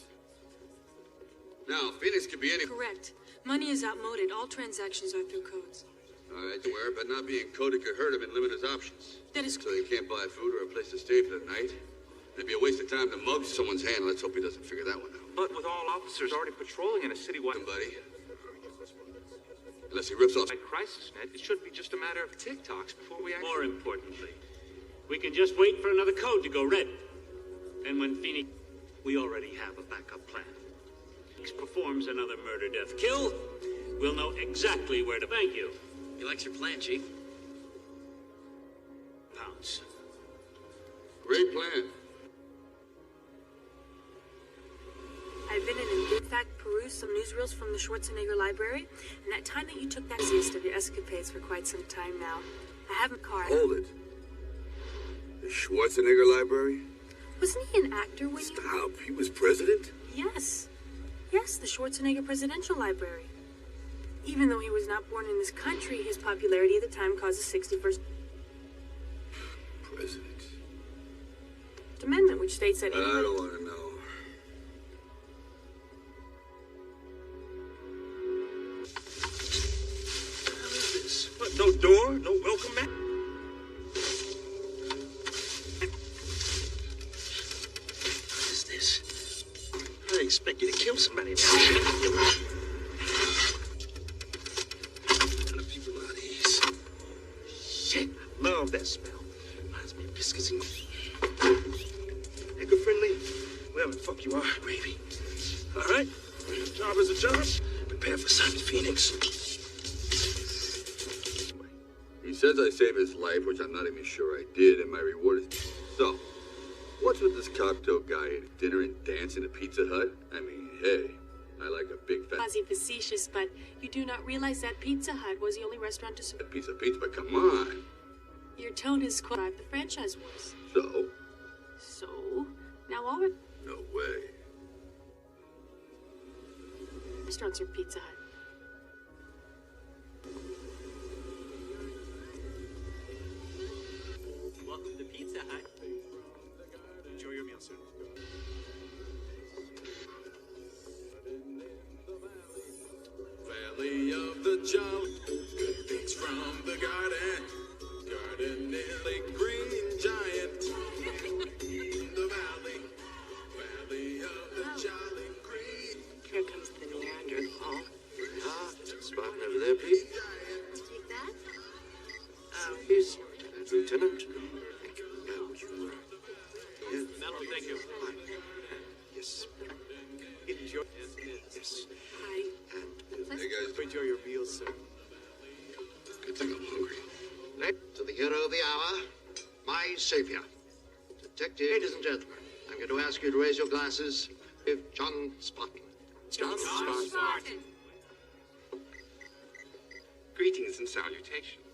Now, Phoenix could be any...
Correct. Money is outmoded. All transactions are through codes.
All right, aware, but not being coded could hurt him and limit his options.
That is...
So he can't buy food or a place to stay for the night. It'd be a waste of time to mug someone's hand. Let's hope he doesn't figure that one out.
But with all officers already patrolling in a citywide...
Somebody. Unless he rips off...
Like crisis net, it should be just a matter of TikToks before we act.
More importantly, we can just wait for another code to go red. And when Phoenix... We already have a backup plan. Phoenix performs another murder-death-kill, we'll know exactly where to thank you.
He likes your plan, Chief.
Pounce.
Great plan.
I've been in fact perused some newsreels from the Schwarzenegger library, and that time that you took that easiest of your escapades for quite some time now. I have a car.
Hold it. The Schwarzenegger library?
Wasn't he an actor when
Stop. He was president?
Yes. Yes, the Schwarzenegger Presidential Library. Even though he was not born in this country, his popularity at the time caused the 61st
President.
Amendment, which states that...
I don't want to know.
What is this? What, no door? No welcome mat? What is this? I didn't expect you to kill somebody now. What kind of people are these? Shit, I love that smell. Reminds me of biscuits and... Eco-friendly? Whatever the fuck you are, gravy. All right? Job is a job. Prepare for Simon Phoenix.
He says I saved his life, which I'm not even sure I did, and my reward is... So, what's with this cocktail guy at dinner and dancing at Pizza Hut? I mean, hey, I like a big fat...
Quasi-facetious, but you do not realize that Pizza Hut was the only restaurant to serve...
Piece of pizza, but come on.
Your tone has described the franchise wars.
So?
So, now all
No way.
restaurants are Pizza Hut.
Welcome to Pizza Hut.
Enjoy your meal, sir.
Valley of the Jolly, good things from the garden. Garden nearly green giant. The valley, valley of the Jolly Green.
Here comes the Neanderthal.
Ah, Spartan over there, Pete. Lieutenant.
Mellow, thank you.
Yes.
Enjoy.
Yes.
Hi.
And
Hey guys,
Enjoy your meal, sir.
good thing I'm hungry.
next to the hero of the hour, my savior. Detective, ladies and gentlemen, I'm going to ask you to raise your glasses with John Spartan.
John Spartan. Greetings and salutations.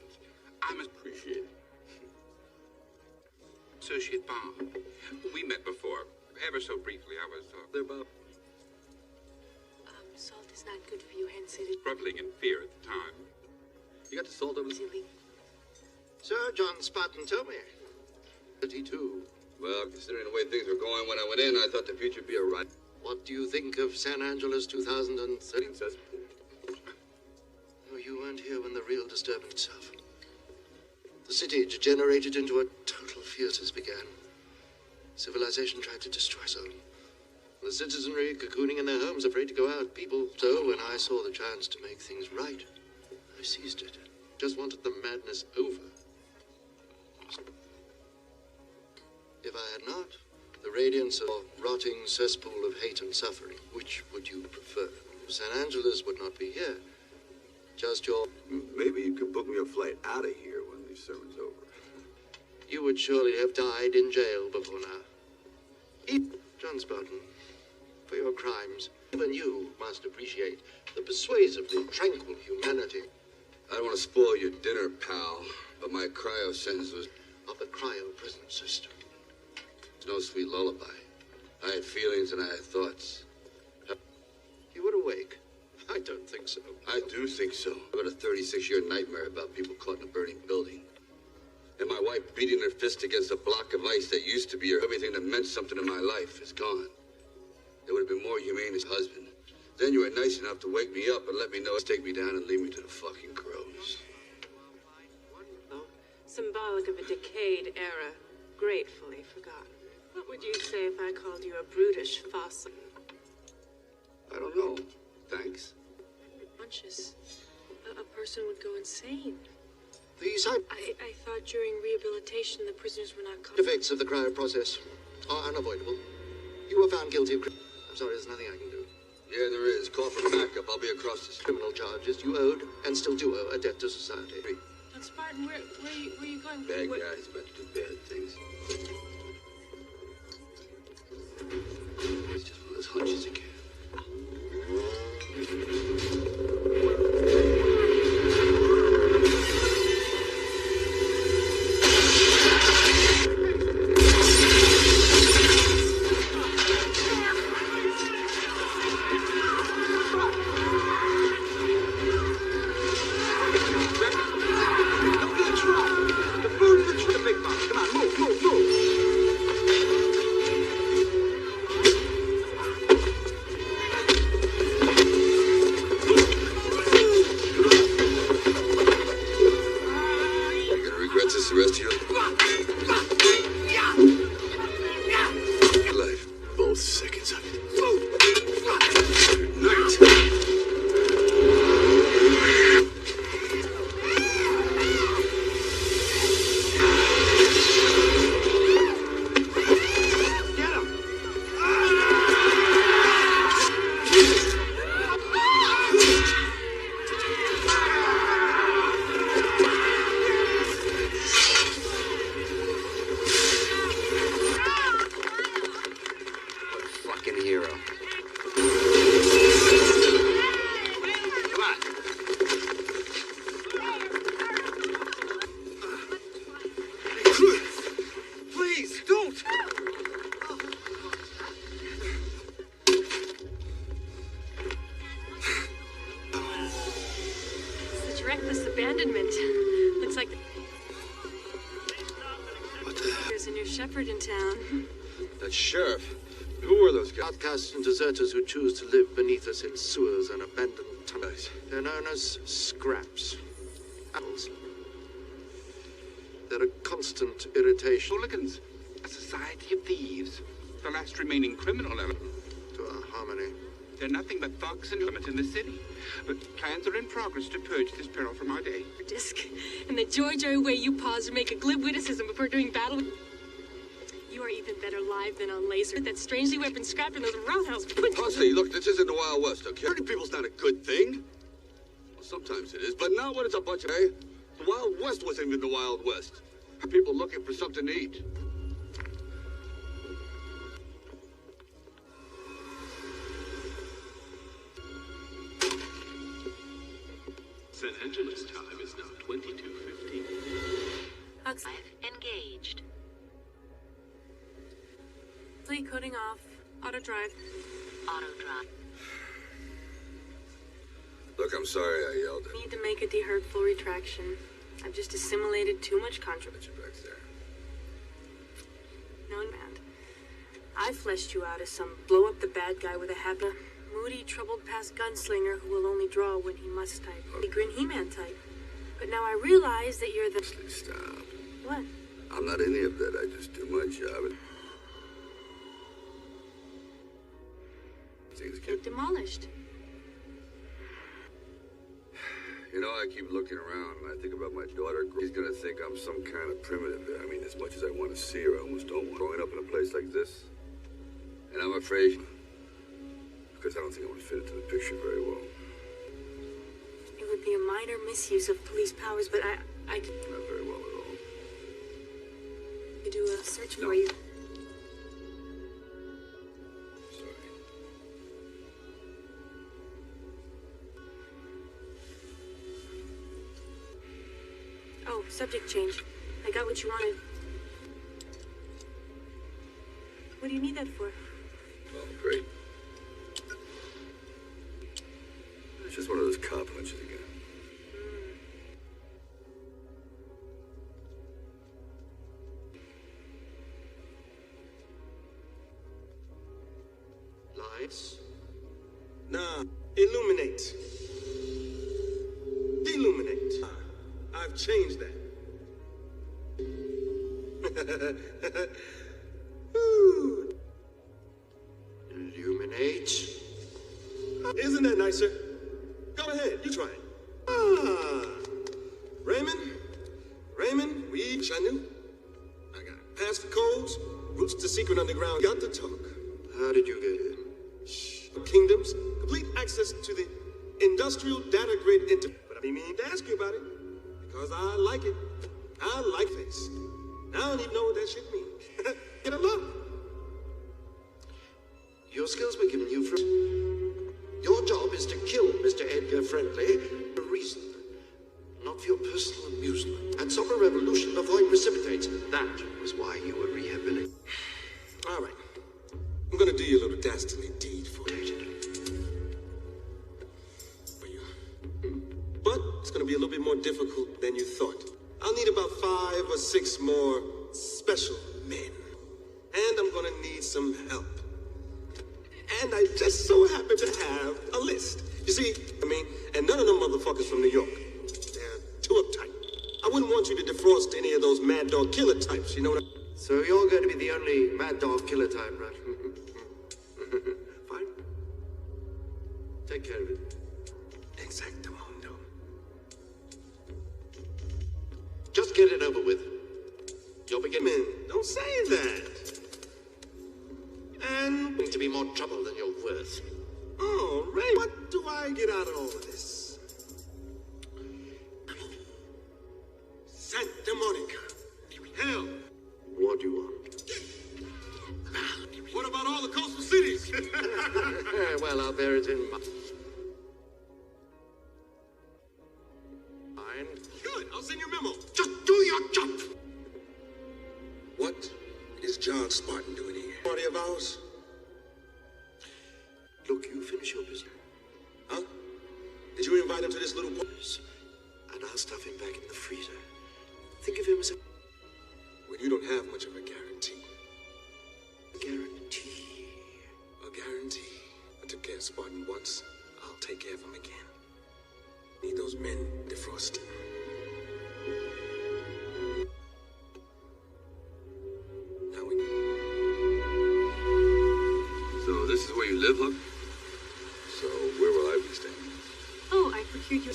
I'm appreciated. Associate Bob. We met before. Ever so briefly, I was there, Bob.
Salt is not good for you, Hanson.
Struggling in fear at the time.
You got the salt over
Silly.
Sir John Spartan, tell me. 32.
Well, considering the way things were going when I went in, I thought the future would be a ride.
What do you think of San Angeles 2013? Oh, you weren't here when the real disturbance itself. The city degenerated into a total fierceness began. Civilization tried to destroy us all. The citizenry cocooning in their homes, afraid to go out. People, so when I saw the chance to make things right, I seized it. Just wanted the madness over. If I had not, the radiance of a rotting cesspool of hate and suffering, which would you prefer? San Angeles would not be here. Just your...
Maybe you could book me a flight out of here when this sermon's over.
You would surely have died in jail before now. John Spartan, for your crimes, even you must appreciate the persuasively tranquil humanity.
I don't want to spoil your dinner, pal, but my cryo sentence was
of the cryo prison system.
It's no sweet lullaby. I had feelings and I had thoughts.
You were awake? I don't think so.
I do think so. I've had a 36-year nightmare about people caught in a burning building. And my wife beating her fist against a block of ice that used to be her. Everything that meant something in my life is gone. It would have been more humane as husband. Then you were nice enough to wake me up and let me know to take me down and leave me to the fucking crows.
Symbolic of a decayed era, gratefully forgotten. What would you say if I called you a brutish fossil?
I don't know. Thanks.
Conscious. A person would go insane.
These
I thought during rehabilitation the prisoners were not
side effects of the cryo process are unavoidable. You were found guilty of... I'm sorry, there's nothing I can do.
Yeah, there is. Call for backup. I'll be across the
criminal charges you owed and still do owe a debt to society.
John Spartan, where are you going?
Bad guys about to do bad things. It's just one of those hunches again.
Outcasts and deserters who choose to live beneath us in sewers and abandoned tunnels. They're known as scraps. Apples. They're a constant irritation.
Hooligans, a society of thieves, the last remaining criminal element
to our harmony.
They're nothing but thugs and element in the city. But plans are in progress to purge this peril from our day.
Disc, and In the joy way you pause to make a glib witticism before doing battle. You are even better live than on laser. That strangely weapon scrapped in those roundhouse.
Hussey, look, this isn't the Wild West, okay? Hurting people's not a good thing. Well, sometimes it is, but not when it's a bunch of... Hey, the Wild West wasn't even the Wild West. People looking for something to eat.
San Angeles time is now 22:15.
Engaged.
Coding off. Auto drive.
Auto drive.
Look, I'm sorry I yelled.
Need to make a de-hurtful retraction. I've just assimilated too much controversy.
Back there.
No, man. I fleshed you out as some blow-up-the-bad guy with a happy, moody, troubled-past gunslinger who will only draw when he must type. The Grin He-Man type. But now I realize that you're the...
Wesley, stop.
What?
I'm not any of that. I just do my job.
Get demolished.
You know, I keep looking around and I think about my daughter. He's gonna think I'm some kind of primitive. I mean, as much as I want to see her, I almost don't want growing up in a place like this. And I'm afraid, because I don't think I would fit into the picture very well.
It would be a minor misuse of police powers, but I
Not very well at all.
could do a search for you. Oh, subject change. I got what you wanted. What do you need that for?
Oh, great. It's just one of those cop hunches again.
Lights? Nah, illuminate. Illuminate. I've changed that. Illuminate. Isn't that nicer? Go ahead, you try it. Ah. Raymond, we each I knew. I got it. Pass the codes, roots to secret underground. Got to talk. How did you get in? Kingdoms, complete access to the industrial data grid But I didn't mean to ask you about it. Because I like it. I like face. I don't even know what that shit means. Get a look. Your skills were given you for... Your job is to kill Mr. Edgar Friendly for a reason. Not for your personal amusement. And stop a revolution before it precipitates. That was why you were rehabilitated. All right. I'm gonna do your little dastardly deed for you. But it's gonna be a little bit more difficult than you thought. I'll need about 5 or 6 more special men. And I'm gonna need some help. And I just so happen to have a list. You see, and none of them motherfuckers from New York. They're too uptight. I wouldn't want you to defrost any of those mad dog killer types, you know what I... So you're going to be the only mad dog killer type, right? Fine. Take care of it. Exactamundo. Just get it over with. You'll begin... Man, don't say that. And... going to be more trouble than you're worth. Oh, Ray, what do I get out of all of this? Santa Monica. Hell. What do you want? What about all the coastal cities? Well, I'll bear it in mind. Good, I'll send you a memo. Just do your job. What is John Spartan doing here? Party of ours? Look, you finish your business. Huh? Did you invite him to this little party? And I'll stuff him back in the freezer. Think of him as a... Well, you don't have much of a guarantee. A guarantee. A guarantee. I took care of Spartan once. I'll take care of him again. Need those men defrosted. Now we...
So this is where you live, huh? So where will I be staying?
Oh, I procured your...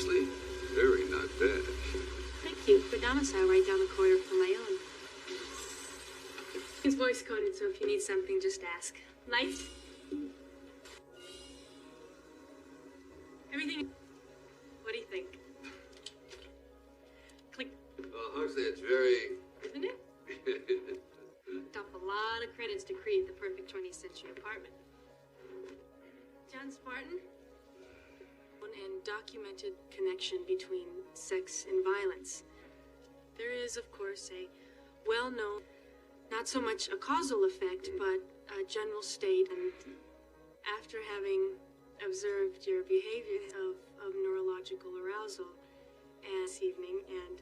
Very not bad.
Thank you, but a domicile right down the corridor from my own. It's voice coded, so if you need something, just ask. Lights? Everything. What do you think? Click.
Huxley, it's very...
Isn't it? Dump a lot of credits to create the perfect 20th century apartment. John Spartan? And documented connection between sex and violence. There is, of course, a well-known, not so much a causal effect, but a general state. And after having observed your behavior of neurological arousal this evening and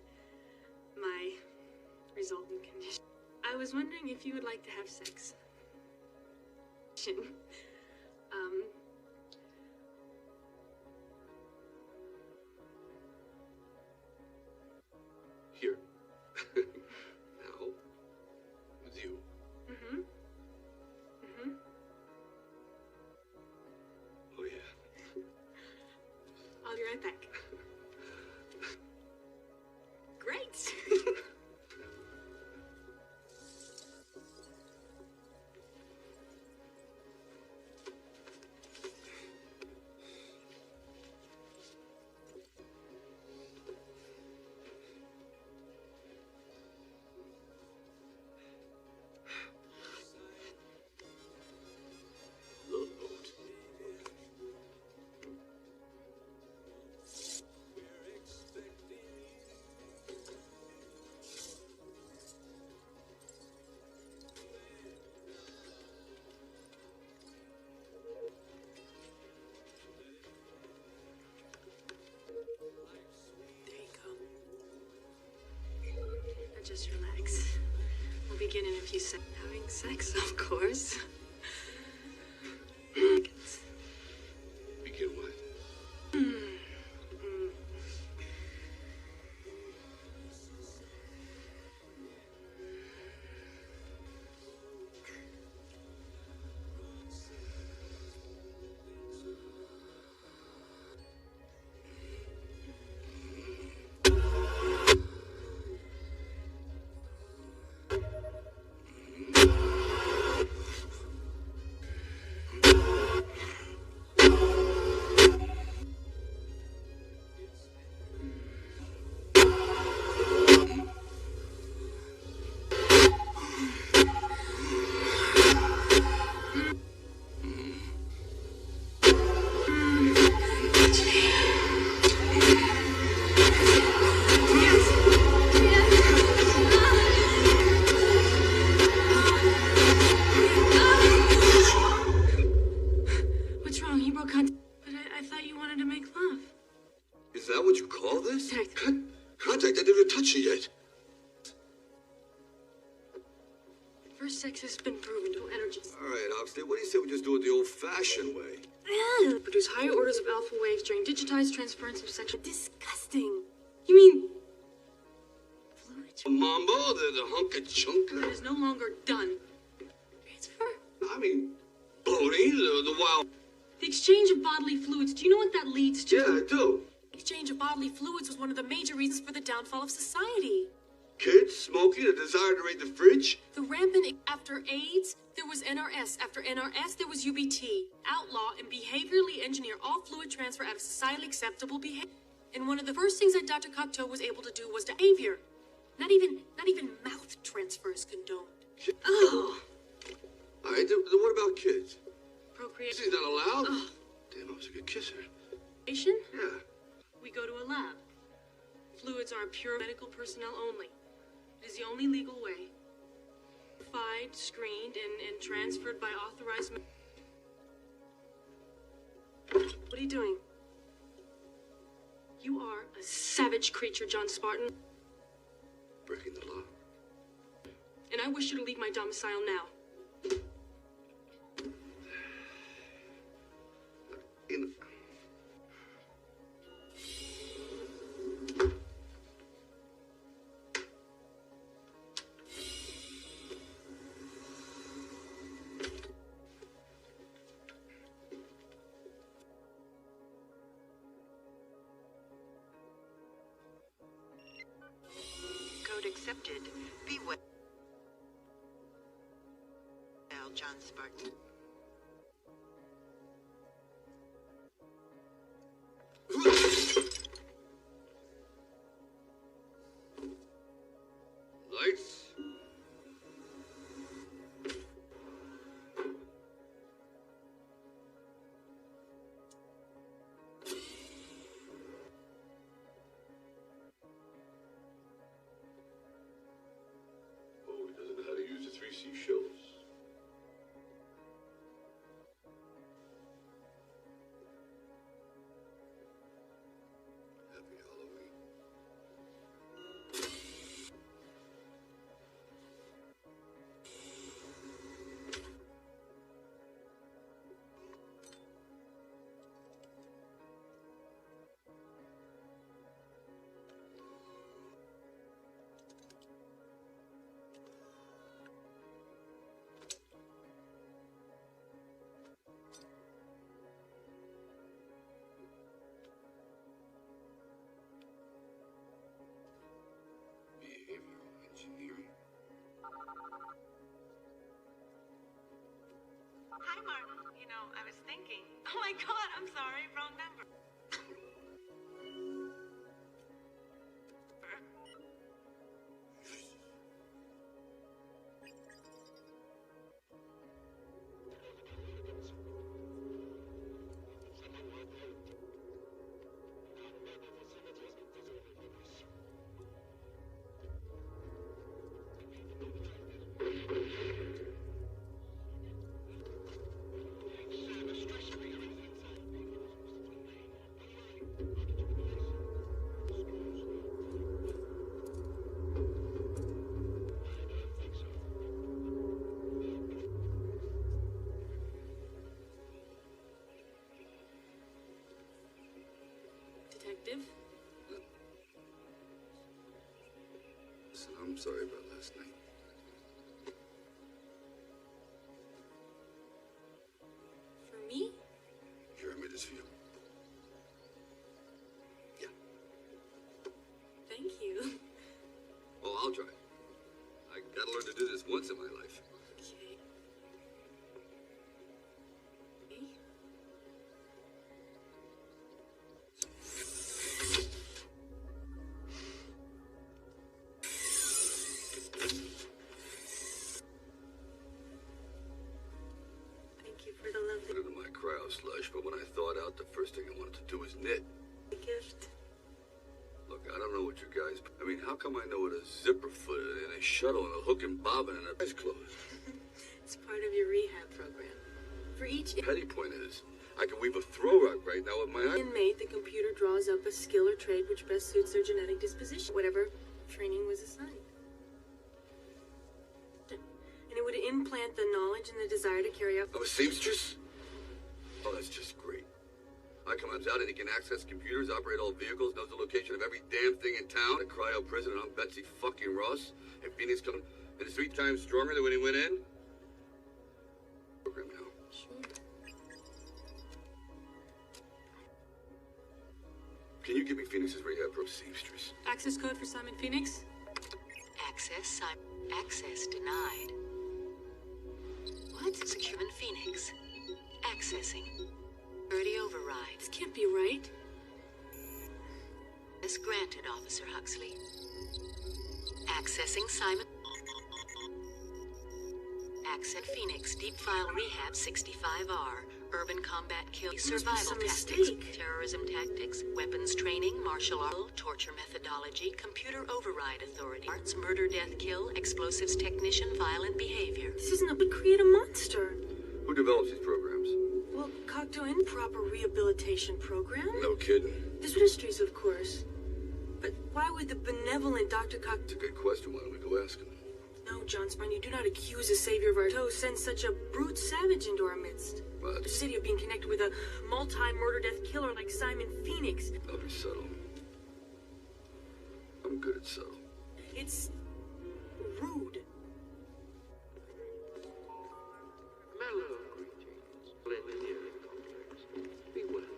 my resultant condition, I was wondering if you would like to have sex.
Here. Now. With you.
Mm-hmm. Mm-hmm.
Oh, yeah.
I'll be right back. Great! Just relax. We'll begin in a few seconds. Having sex, of course.
Begin what? Is that what you call this? Contact, I didn't touch you yet.
First sex has been proven to energy.
All right, Oxley, what do you say we just do it the old-fashioned way?
Produce higher orders of alpha waves during digitized transference of sexual... Disgusting. You mean...
Mambo, the hunka-chunka?
That is no longer done. Transfer?
I mean, boning, the wild...
The exchange of bodily fluids, do you know what that leads to?
Yeah, I do.
Exchange of bodily fluids was one of the major reasons for the downfall of society.
Kids, smoking, a desire to raid the fridge?
The rampant... After AIDS, there was NRS. After NRS, there was UBT. Outlaw and behaviorally engineer all fluid transfer out of societally acceptable behavior. And one of the first things that Dr. Cocteau was able to do was behavior. Not even mouth transfers condoned. Oh.
All right, then what about kids?
Procreation.
Is that allowed? Oh. Damn, I was a good kisser.
Patient?
Yeah.
We go to a lab. Fluids are pure medical personnel only. It is the only legal way. Verified, screened, and transferred by authorized... What are you doing? You are a savage creature, John Spartan.
Breaking the law.
And I wish you to leave my domicile now.
accepted. Be well, John Spartan.
Lights. Oh, he doesn't know how to use the 3 seashells. Happy Halloween. Behavioral engineering.
Hi, Martin. You know, I was thinking. Oh my God, I'm sorry, wrong number.
Detective?
Listen, I'm sorry about last night.
For me?
Here, I made this for you. Yeah.
Thank you.
Oh, I'll try. I gotta learn to do this once in my life.
Okay. Thank you for the lovely
Put it in my cryo slush, but when I thawed out, the first thing I wanted to do was knit.
gift.
Look, I don't know what you guys... I mean, how come I know what a zipper foot and a shuttle and a hook and bobbin and a eyes closed?
It's part of your rehab program. For each
Petty point is, I can weave a throw rug right now with my eye.
inmate, the computer draws up a skill or trade which best suits their genetic disposition, whatever training was assigned. And it would implant the knowledge and the desire to carry out...
I'm a seamstress? Oh, that's just great. I comes out and he can access computers, operate all vehicles, knows the location of every damn thing in town. A cryo prison, and I'm Betsy fucking Ross. And Phoenix coming and is 3 times stronger than when he went in. Program now.
Sure.
Can you give me Phoenix's rehab pro seamstress?
Access code for Simon Phoenix?
Access denied. What? Securement Phoenix. Accessing. Security override.
This can't be right.
This granted, Officer Huxley. Accessing Simon. Access Phoenix. Deep File Rehab 65R. Urban Combat Kill. Survival Tactics. Terrorism Tactics. Weapons Training. Martial Art. Torture Methodology. Computer Override Authority. Arts. Murder, Death, Kill. Explosives Technician. Violent Behavior.
This isn't a... We create a monster.
Who develops these programs?
Well, Cocteau Improper Rehabilitation Program?
No kidding.
There's ministries, of course. But why would the benevolent Dr. Cocteau...
It's a good question. Why don't we go ask him?
No, John Spine, you do not accuse a savior of our toes, send such a brute savage into our midst.
What?
The city of being connected with a multi-murder-death killer like Simon Phoenix.
I'll be subtle. I'm good at subtle.
It's... rude.
Mellow greetings, engineering complex. Be well.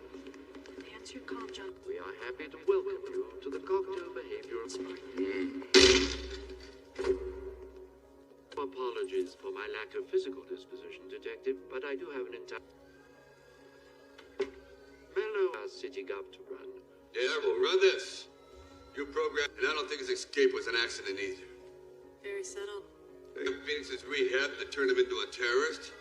Answer your call, John.
We are happy to welcome you to the Cocteau Behavioral... to physical disposition, Detective, but I do have an entire mellow city gov to run.
Yeah, well, run this. You program, and I don't think his escape was an accident either.
Very subtle.
Phoenix's rehab to turn him into a terrorist?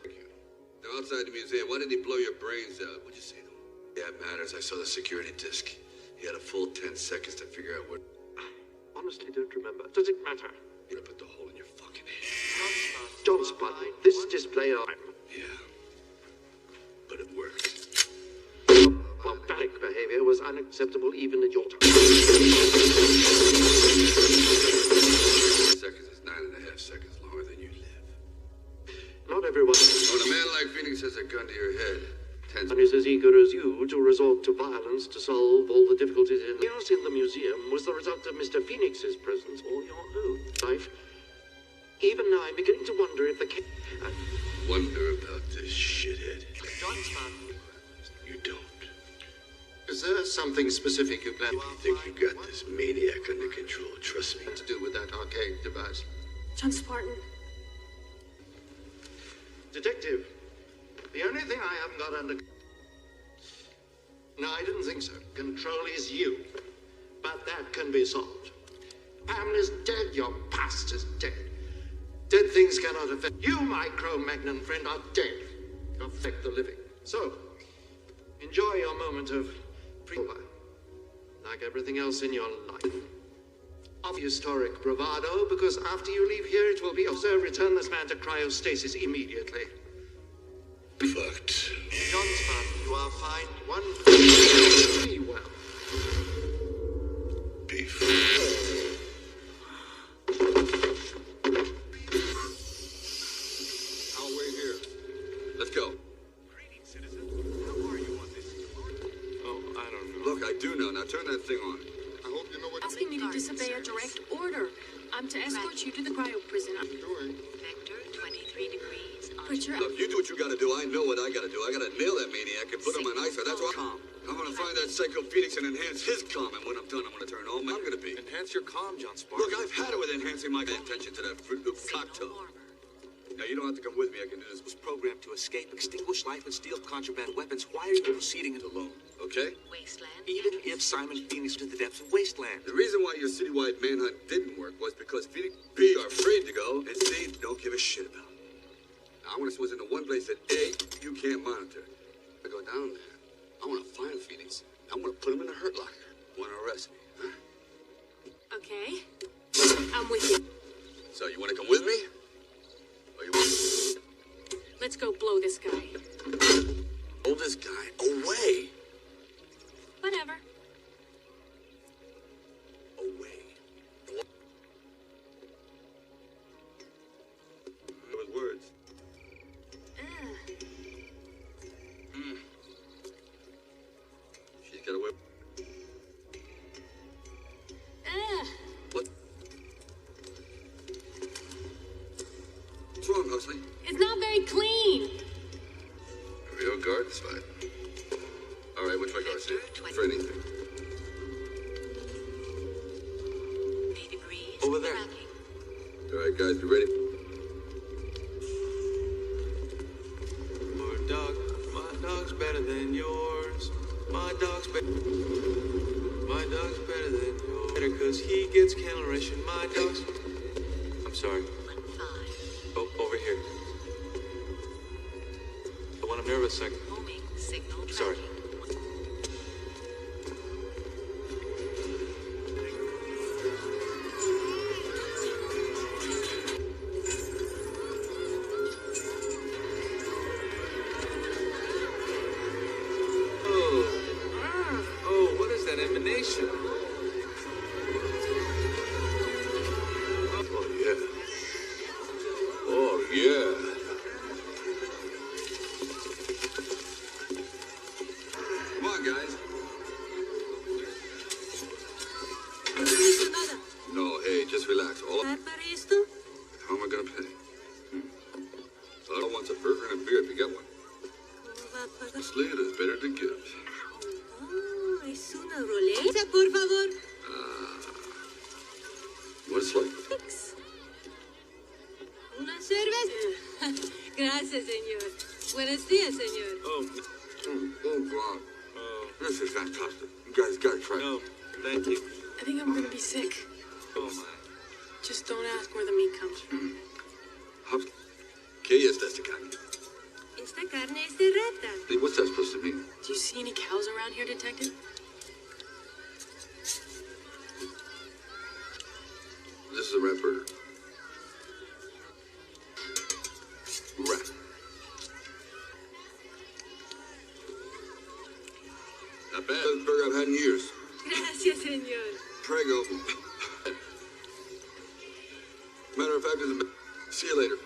They're outside the museum. Why did he blow your brains out? What'd you say to him? Yeah, it matters. I saw the security disc. He had a full 10 seconds to figure out what...
I honestly don't remember. Does it matter?
You're gonna put the hole in your fucking head.
John Spartan, this display of...
Yeah. But it worked.
Barbaric behavior was unacceptable even at your time.
Seconds is 9.5 seconds longer than you live.
Not everyone...
When a man like Phoenix has a gun to your head,
one is as eager as you to resort to violence to solve all the difficulties in the chaos in the museum was the result of Mr. Phoenix's presence or your own life. Even now, I'm beginning to wonder if the
wonder about this shithead. You don't.
Is there something specific you plan?
You think you got this maniac under control? Trust me.
To do with that archaic device?
John Spartan.
Detective, the only thing I haven't got under... No, I didn't think so. Control is you. But that can be solved. Pamela's dead, your past is dead. Dead things cannot affect... You, my Cro-Magnon friend, are dead. You affect the living. So, enjoy your moment of freedom, like everything else in your life. Of historic bravado, because after you leave here, it will be... So return this man to cryostasis immediately.
Fucked.
John Spartan, you are fine. One... Be well.
Beef.
I'll wait here.
Let's go.
Greetings, citizen. How are you on this?
Oh, I don't know. Look, I do know. Now turn that thing on.
I hope you know what
Asking me to disobey a direct order. I'm to escort you to the cryo prison.
you're doing.
Vector 23 degrees.
Put your...
Look, you do what you gotta do. I know what I gotta do. I gotta nail that maniac and put him on ice. That's what I'm gonna find that Psycho Phoenix and enhance his calm. And when I'm done, I'm gonna turn all my... I'm gonna be.
Enhance your calm, John Spartan.
Look, I've had it with enhancing my attention to that Fruit Loop cocktail. Now, you don't have to come with me. I can do this.
Was programmed to escape, extinguish life, and steal contraband weapons. Why are you proceeding it alone?
Okay?
Wasteland.
Even if Simon Phoenix to the depths of Wasteland.
The reason why your citywide manhunt didn't work was because Phoenix B are afraid to go, and C don't give a shit about. Now, I want to switch into one place that A, you can't monitor. I go down there. I want to find Phoenix. I want to put him in a hurt locker. Want to arrest me, huh?
Okay. I'm with you.
So you want to come with me? Or you want...
Let's go blow this guy.
Blow this guy away.
Whatever.
Away. Those words. She's got away. What? What's wrong, Huxley?
It's not very clean.
Real garden spot. All right, what's my guard say? For anything.
Over there.
All right, guys, be ready.
My dog's better than yours. My dog's better than yours. Better 'cause he gets kennel ration. My dog's... I'm sorry. Oh, over here. But when I'm nervous, I... Sorry. Oh, what is that emanation?
Oh, yeah. Oh, yeah. Come on, guys. No, hey, just relax. All of... How am I gonna pay? I want a burger and a beer if you get one. Honestly, it is better to give.
Es una ruleta, por favor.
What it's like?
Una cerveza.
gracias, señor. Buenos dias, señor.
Oh God. Oh. This is fantastic. You guys gotta try it.
No, thank you.
I think I'm gonna be sick.
Oh, my.
Just don't ask where the meat comes from.
¿Qué es esta carne?
Esta carne es de rata.
Hey, what's that supposed to mean?
Do you see any cows around here, Detective?
This is a rat burger. Rat. Not bad. Best burger I've had in years.
Gracias, señor.
Prego. Matter of fact, it's a... See you later.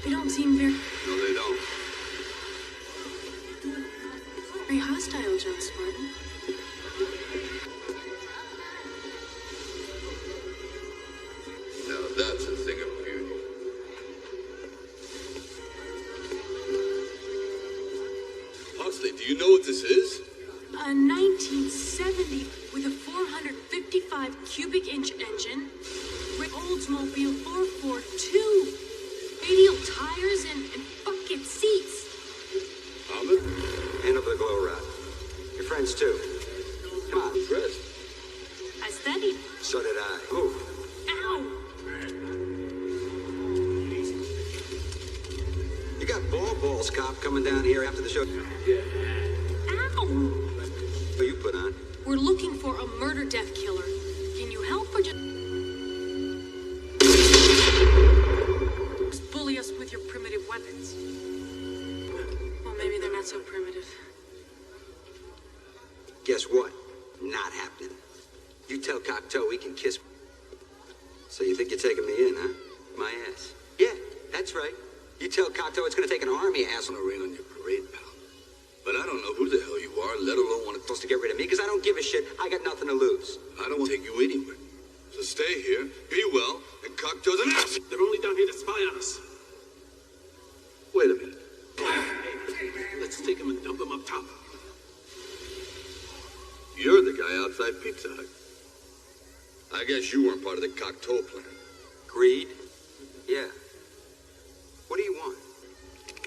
They don't seem very...
No, they don't.
very hostile, John Spartan.
Now that's a thing of beauty. Huxley, do you know what this is?
A 1970 with a 455 cubic inch engine, Oldsmobile 442, radial tires and bucket seats.
Ahmed?
Hand over the glow rod. Your friends too. Come on.
Dressed.
I studied.
So did I. Move.
Ow!
You got balls, cop, coming down here after the show.
Ow!
What you put on?
We're looking for a murder-death killer. Can you help or just bully us with your primitive weapons? Well, maybe they're not so primitive.
Guess what? Not happening. You tell Cocteau we can kiss. So you think you're taking me in, huh? My ass. Yeah, that's right. You tell Cocteau it's gonna take an army ass on
a rain on your parade, pal. But I don't know who the hell you are, let alone want to...
Supposed to get rid of me, because I don't give a shit. I got nothing to lose.
I don't want to take you anywhere. So stay here, be well, and Cocteau's an ass.
They're only down here to spy on us.
Wait a minute.
Hey, let's take him and dump him up top.
You're the guy outside Pizza Hut. I guess you weren't part of the Cocteau plan.
Greed? Yeah. What do you want?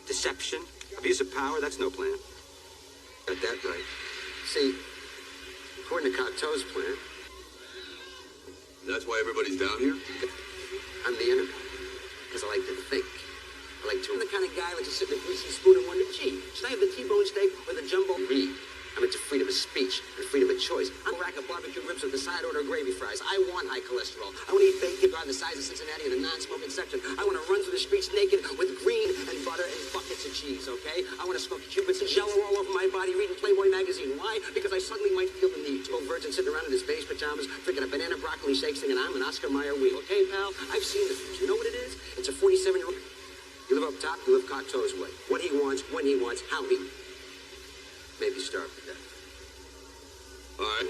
Deception? Abuse of power? That's no plan. Got that right. See, according to Cocteau's plan...
That's why everybody's down here?
I'm the enemy. Because I like to think. I like to... I'm the kind of guy who likes to sit in a greasy spoon and wonder, gee, should I have the T-bone steak or the jumbo reed? I'm into freedom of speech and freedom of choice. I'm a rack of barbecue ribs with a side order of gravy fries. I want high cholesterol. I want to eat bacon by the size of Cincinnati in a non-smoking section. I want to run through the streets naked with green and butter and buckets of cheese, okay? I want to smoke Cubans and Jello all over my body reading Playboy magazine. Why? Because I suddenly might feel the need. 12 virgins sitting around in his beige pajamas, drinking a banana broccoli shake, singing I'm an Oscar Mayer wheel. Okay, pal? I've seen the future. You know what it is? It's a 47-year-old... You live up top, you live Cocteau's way. What he wants, when he wants, how he... Maybe starve to death.
All right.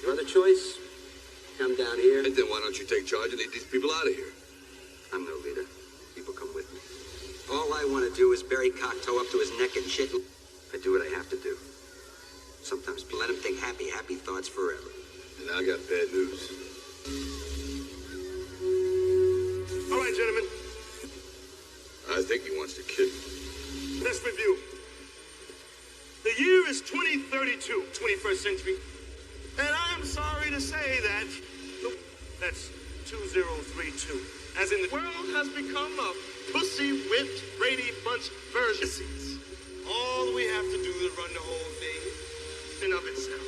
Your other choice? Come down here.
And then why don't you take charge and lead these people out of here?
I'm no leader. People come with me. All I want to do is bury Cocteau up to his neck in shit. I do what I have to do. Sometimes let him think happy thoughts forever.
And I got bad news.
All right, gentlemen.
I think he wants to kill you.
Let's review. The year is 2032, 21st century. And I am sorry to say that that's 2032. As in the world has become a pussy-whipped Brady Bunch version. All we have to do to run the whole thing in of itself.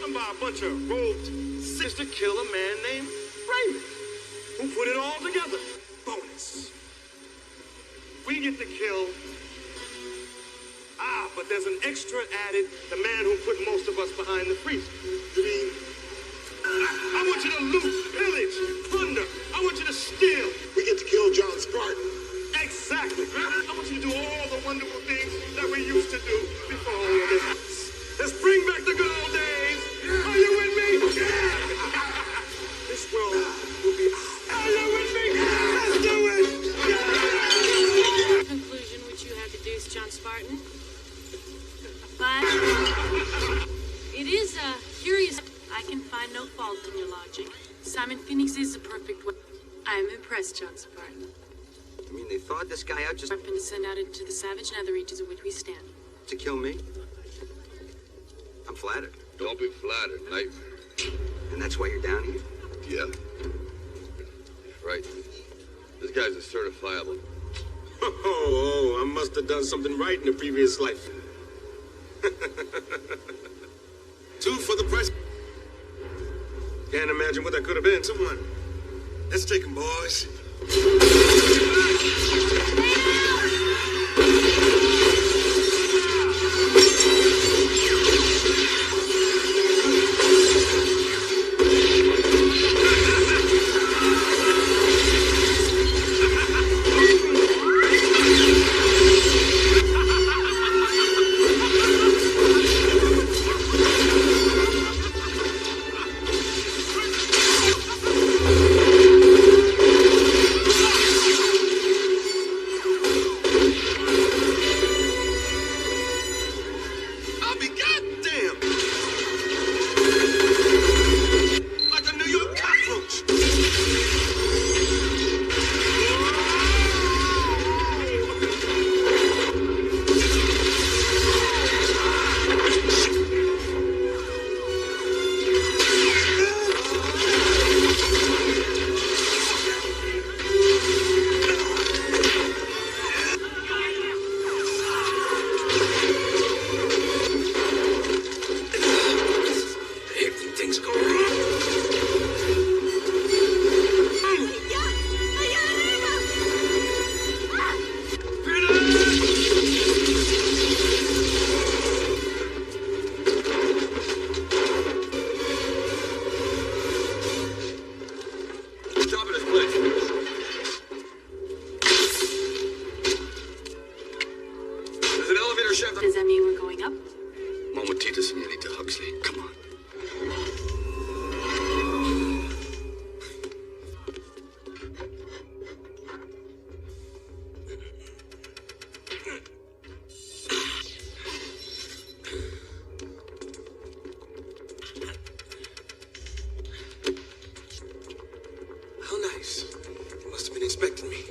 And by a bunch of robed sisters to kill a man named Raymond, who put it all together. Bonus. We get to kill... but there's an extra added, the man who put most of us behind the freezer. You mean? I want you to loot, pillage, plunder. I want you to steal.
We get to kill John Spartan.
Exactly. I want you to do all the wonderful things that we used to do before all of this. Let's bring back the good old days. Are you with me?
But it is curious. I can find no fault in your logic. Simon Phoenix is a perfect way. I am impressed, John Spartan.
I mean, they thawed this guy out just
Weapon to send out into the savage nether regions in which we stand.
to kill me? I'm flattered.
Don't be flattered, Knife.
And that's why you're down here?
Yeah. Right. This guy's a certifiable.
Oh, I must have done something right in the previous life. 2 for the price. Can't imagine what that could have been. Someone. Let's take him, boys.
Does that mean we're going up?
Momentito, señorita Huxley. Come on.
How nice. They must have been expecting me.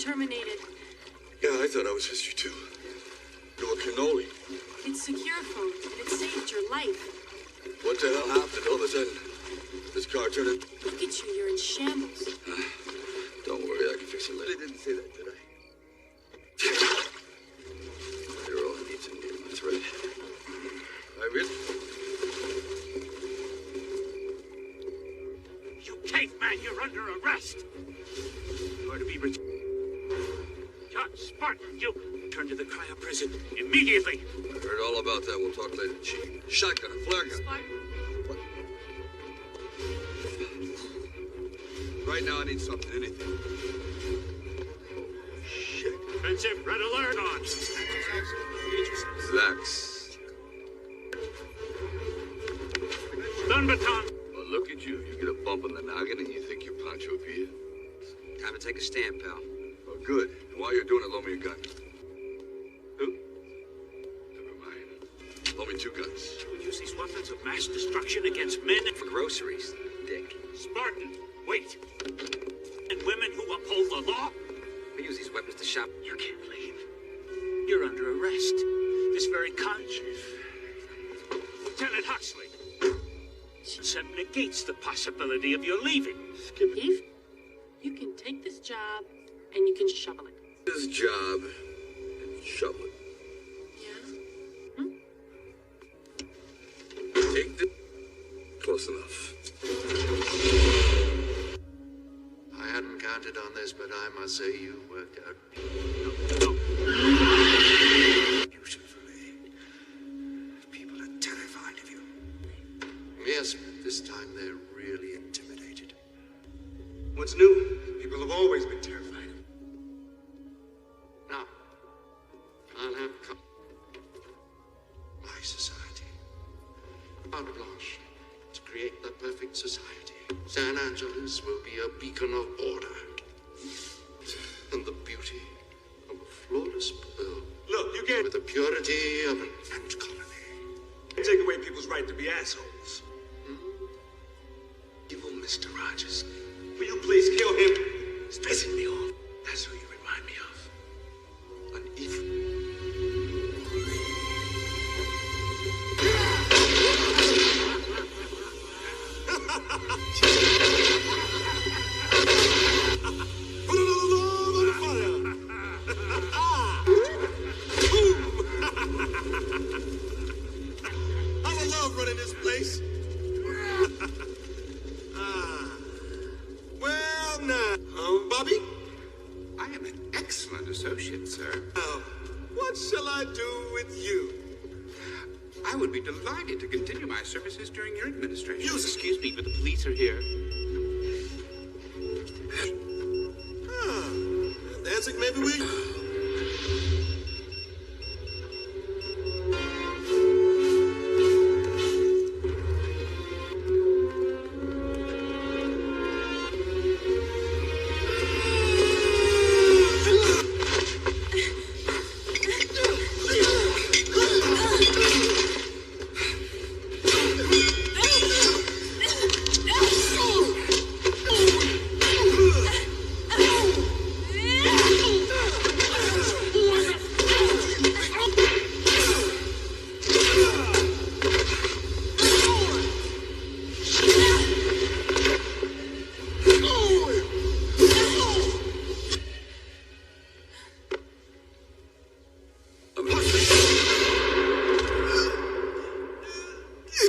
terminated.
Yeah, I thought I was history too. You were cannoli.
It's secure phone, and it saved your life.
What the hell happened all of a sudden? This car turned in.
Look at you, you're in shambles.
Don't worry, I can fix it later. I didn't say that, did I? You're all I need to need. That's right. I really...
You caveman, you're under arrest. You are to be John Spartan, you turn to the cryo prison immediately.
I heard all about that. We'll talk later, Chief. Shotgun, a flare gun.
Spartan.
Right now, I need something, anything. Shit.
Offensive red alert on.
Relax.
Stun baton.
Well, look at you. You get a bump in the noggin and you think you're Pancho Villa.
Time to take a stand, pal.
Oh, good. And while you're doing it, loan me a gun. Who? Never mind. Loan me 2 guns.
You would use these weapons of mass destruction against men
For groceries, dick.
Spartan, wait. And women who uphold the law?
We use these weapons to shop.
You can't leave. You're under arrest. This very Lieutenant Huxley. Consent negates the possibility of your leaving.
Leave? You can take this job, and you can shovel it.
This job and shovel it.
Yeah?
Take the... Close enough.
I hadn't counted on this, but I must say you worked out beautifully. People are terrified of you. Yes, but this time they're really intimidated.
What's new? People have always been terrified.
Now, I'll have my society. Carte blanche to create the perfect society. San Angeles will be a beacon of order. And the beauty of a flawless pearl.
Look, you can't
with the purity of an ant colony.
take away people's right to be assholes.
Evil Mr. Rogers.
Will you please kill him?
It's pissing me off. That's who you remind me of. An evil.
Put another log on the fire. I love running this place. Well, now, Bobby?
I am an excellent associate, sir.
Now, what shall I do with you?
I would be delighted to continue my services during your administration.
Excuse me, but the police are here.
Dancing, maybe we...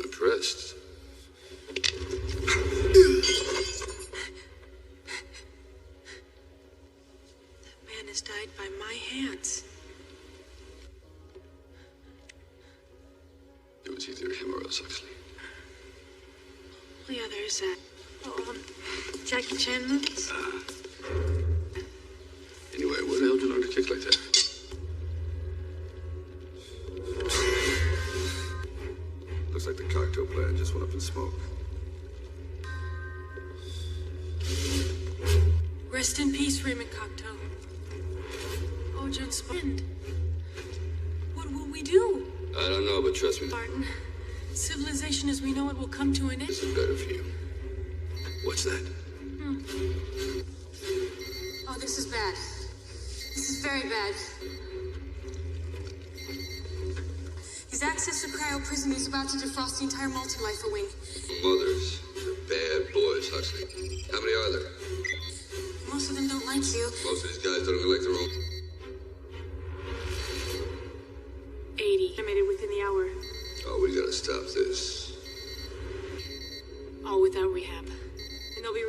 Impressed.
That man has died by my hands.
It was either him or us, Huxley.
Oh, yeah, there's that. Jackie Chan movies?
Anyway, where the hell did you learn to kick like that? Looks like the cocktail plan just went up in smoke.
Rest in peace, Raymond Cocteau. Oh, John Spartan. What will we do?
I don't know, but trust me,
Spartan, civilization as we know it will come to an end.
this is better for you. What's that?
Oh, this is bad. very bad. His access to cryo prison is about to defrost the entire multi-lifer wing.
Mothers. They're bad boys, Huxley. How many are there?
Most of them don't like you.
Most of these guys don't even like their own.
80. I made it within the hour.
Oh, we gotta stop this.
All without rehab. And they'll be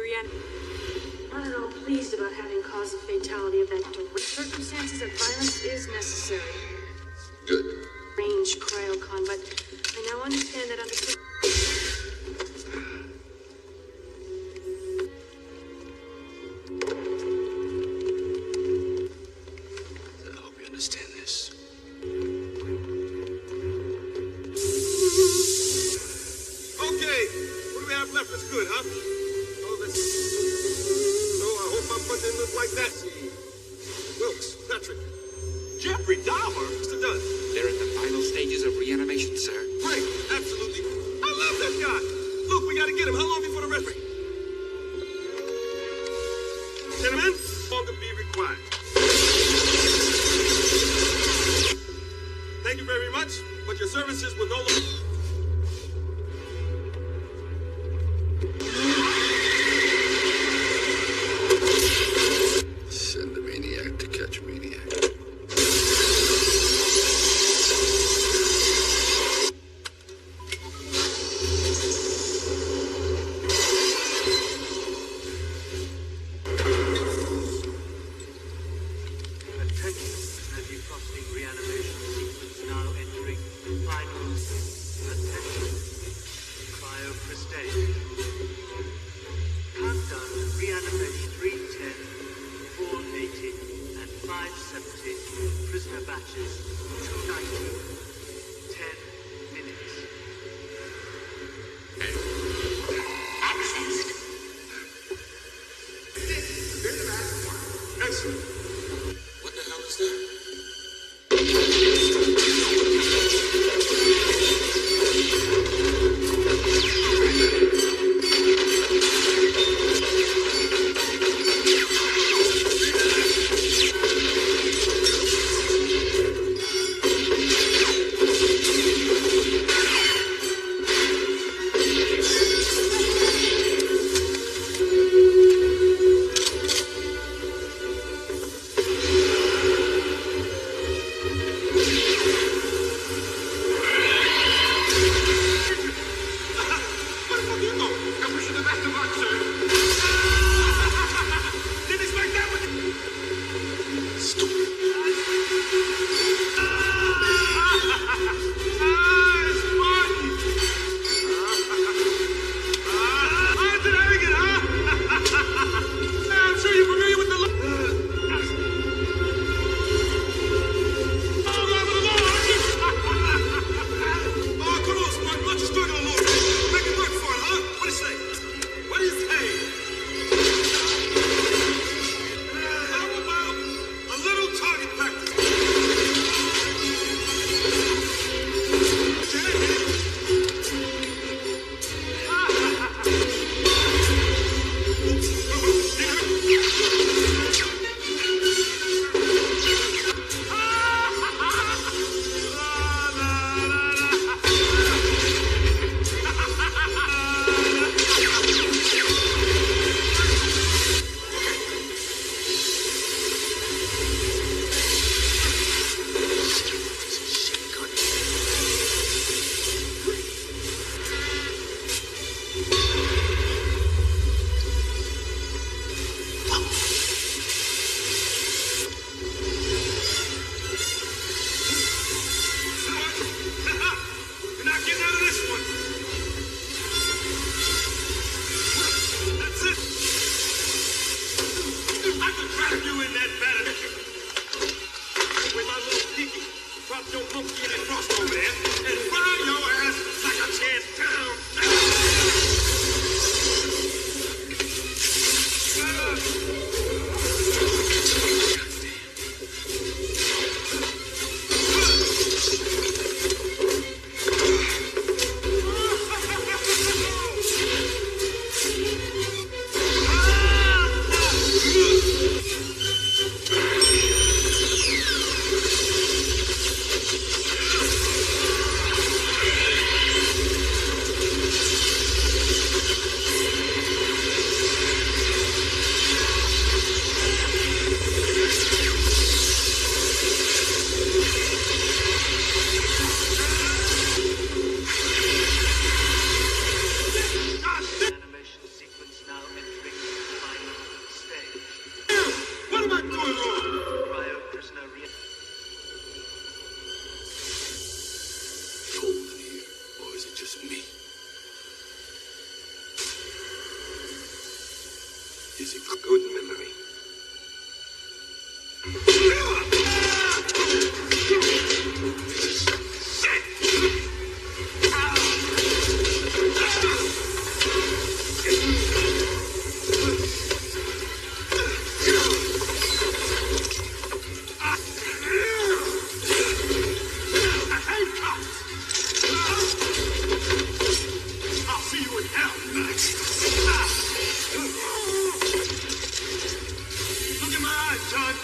not at all pleased about having caused the fatality of that direct circumstances that violence is necessary.
Good.
Range cryocon, but I now understand that under
I hope you understand this.
Okay, what do we have left that's good, huh? Oh, let's see. No, I hope my butt didn't look like that. Wilkes, Patrick, Jeffrey Dahmer, Mr. Dunn.
They're in the final stages of reanimation, sir.
Great, absolutely. I love that guy. Look, we gotta get him. How long before the referee? Gentlemen, longer be required. Thank you very much, but your services will no longer...
Send a maniac to catch a maniac.
Attention, the defrosting reanimation sequence now entering final. Attention, cryoprestation. Countdown to reanimation 310, 480, and 570. Prisoner batches 290. 10 minutes.
Accessed.
Excellent.
What the hell is that?
is a good memory.
I'll see you in hell. Look in my eyes, John.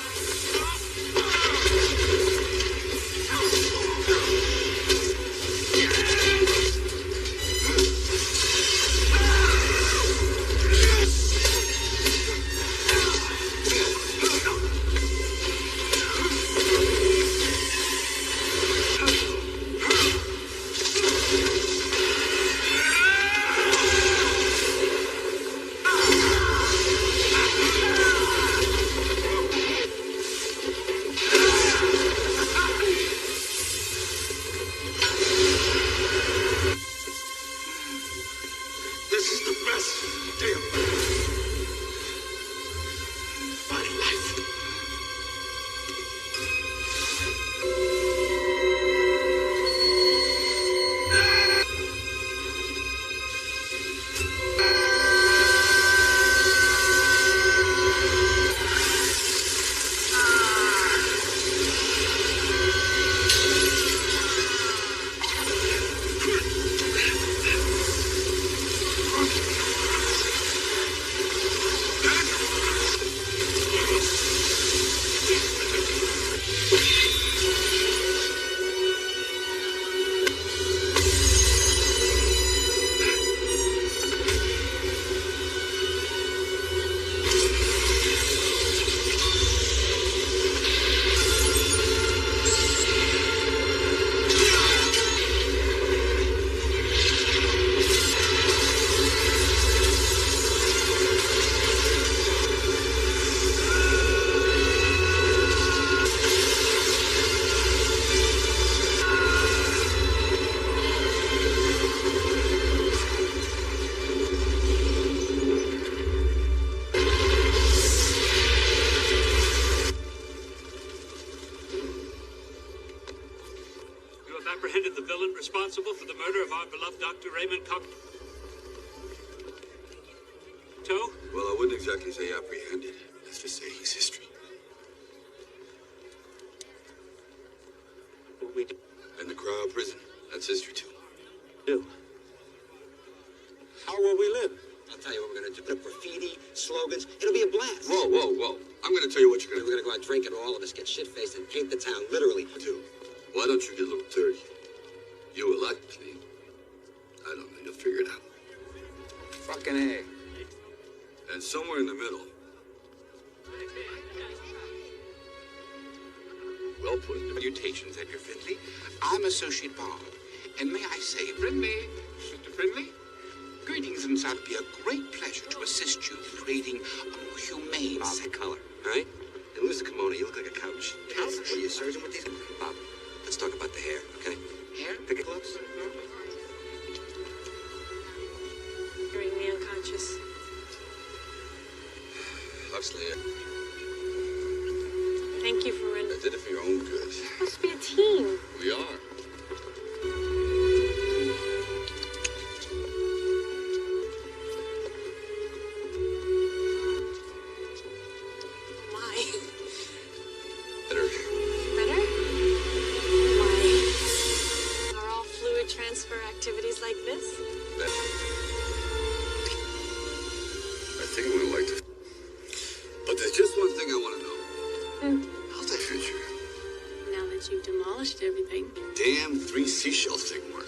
This is the best day of my life.
You have apprehended the villain responsible for the murder of our beloved Dr. Raymond Cocteau.
Well, I wouldn't exactly say apprehended. Let's just say he's history.
What we do?
And the cryo prison, that's history too.
How will we live? I'll tell you what we're gonna do. Put up graffiti, slogans. It'll be a blast.
Whoa, whoa, whoa. I'm gonna tell you what you're gonna do.
We're gonna go out drinking, all of us get shit-faced and paint the town, literally.
Dude, why don't you get a little dirty? You were like clean. I don't know, you'll figure it out.
Fucking A.
And somewhere in the middle. Well put.
Salutations, Edgar Findlay. I'm Associate Bob. And may I say, Findlay, Mr. Findlay, greetings, and it would be a great pleasure to assist you in creating a more humane
Bob, the color, all right? And lose the kimono, you look like a couch.
Couch?
What are you, surgeon with these? Bob, let's talk about the hair, okay?
Hair?
Pick it close.
Hearing me unconscious.
Huxley,
Thank you for
I did it for your own good.
We're supposed to be a team.
We are.
Why?
Better.
Better? Why? Are all fluid transfer activities like this?
I think I'm gonna like to. But there's just one thing I want to know. How's that future?
Now that you've demolished everything.
Damn 3 seashells didn't work.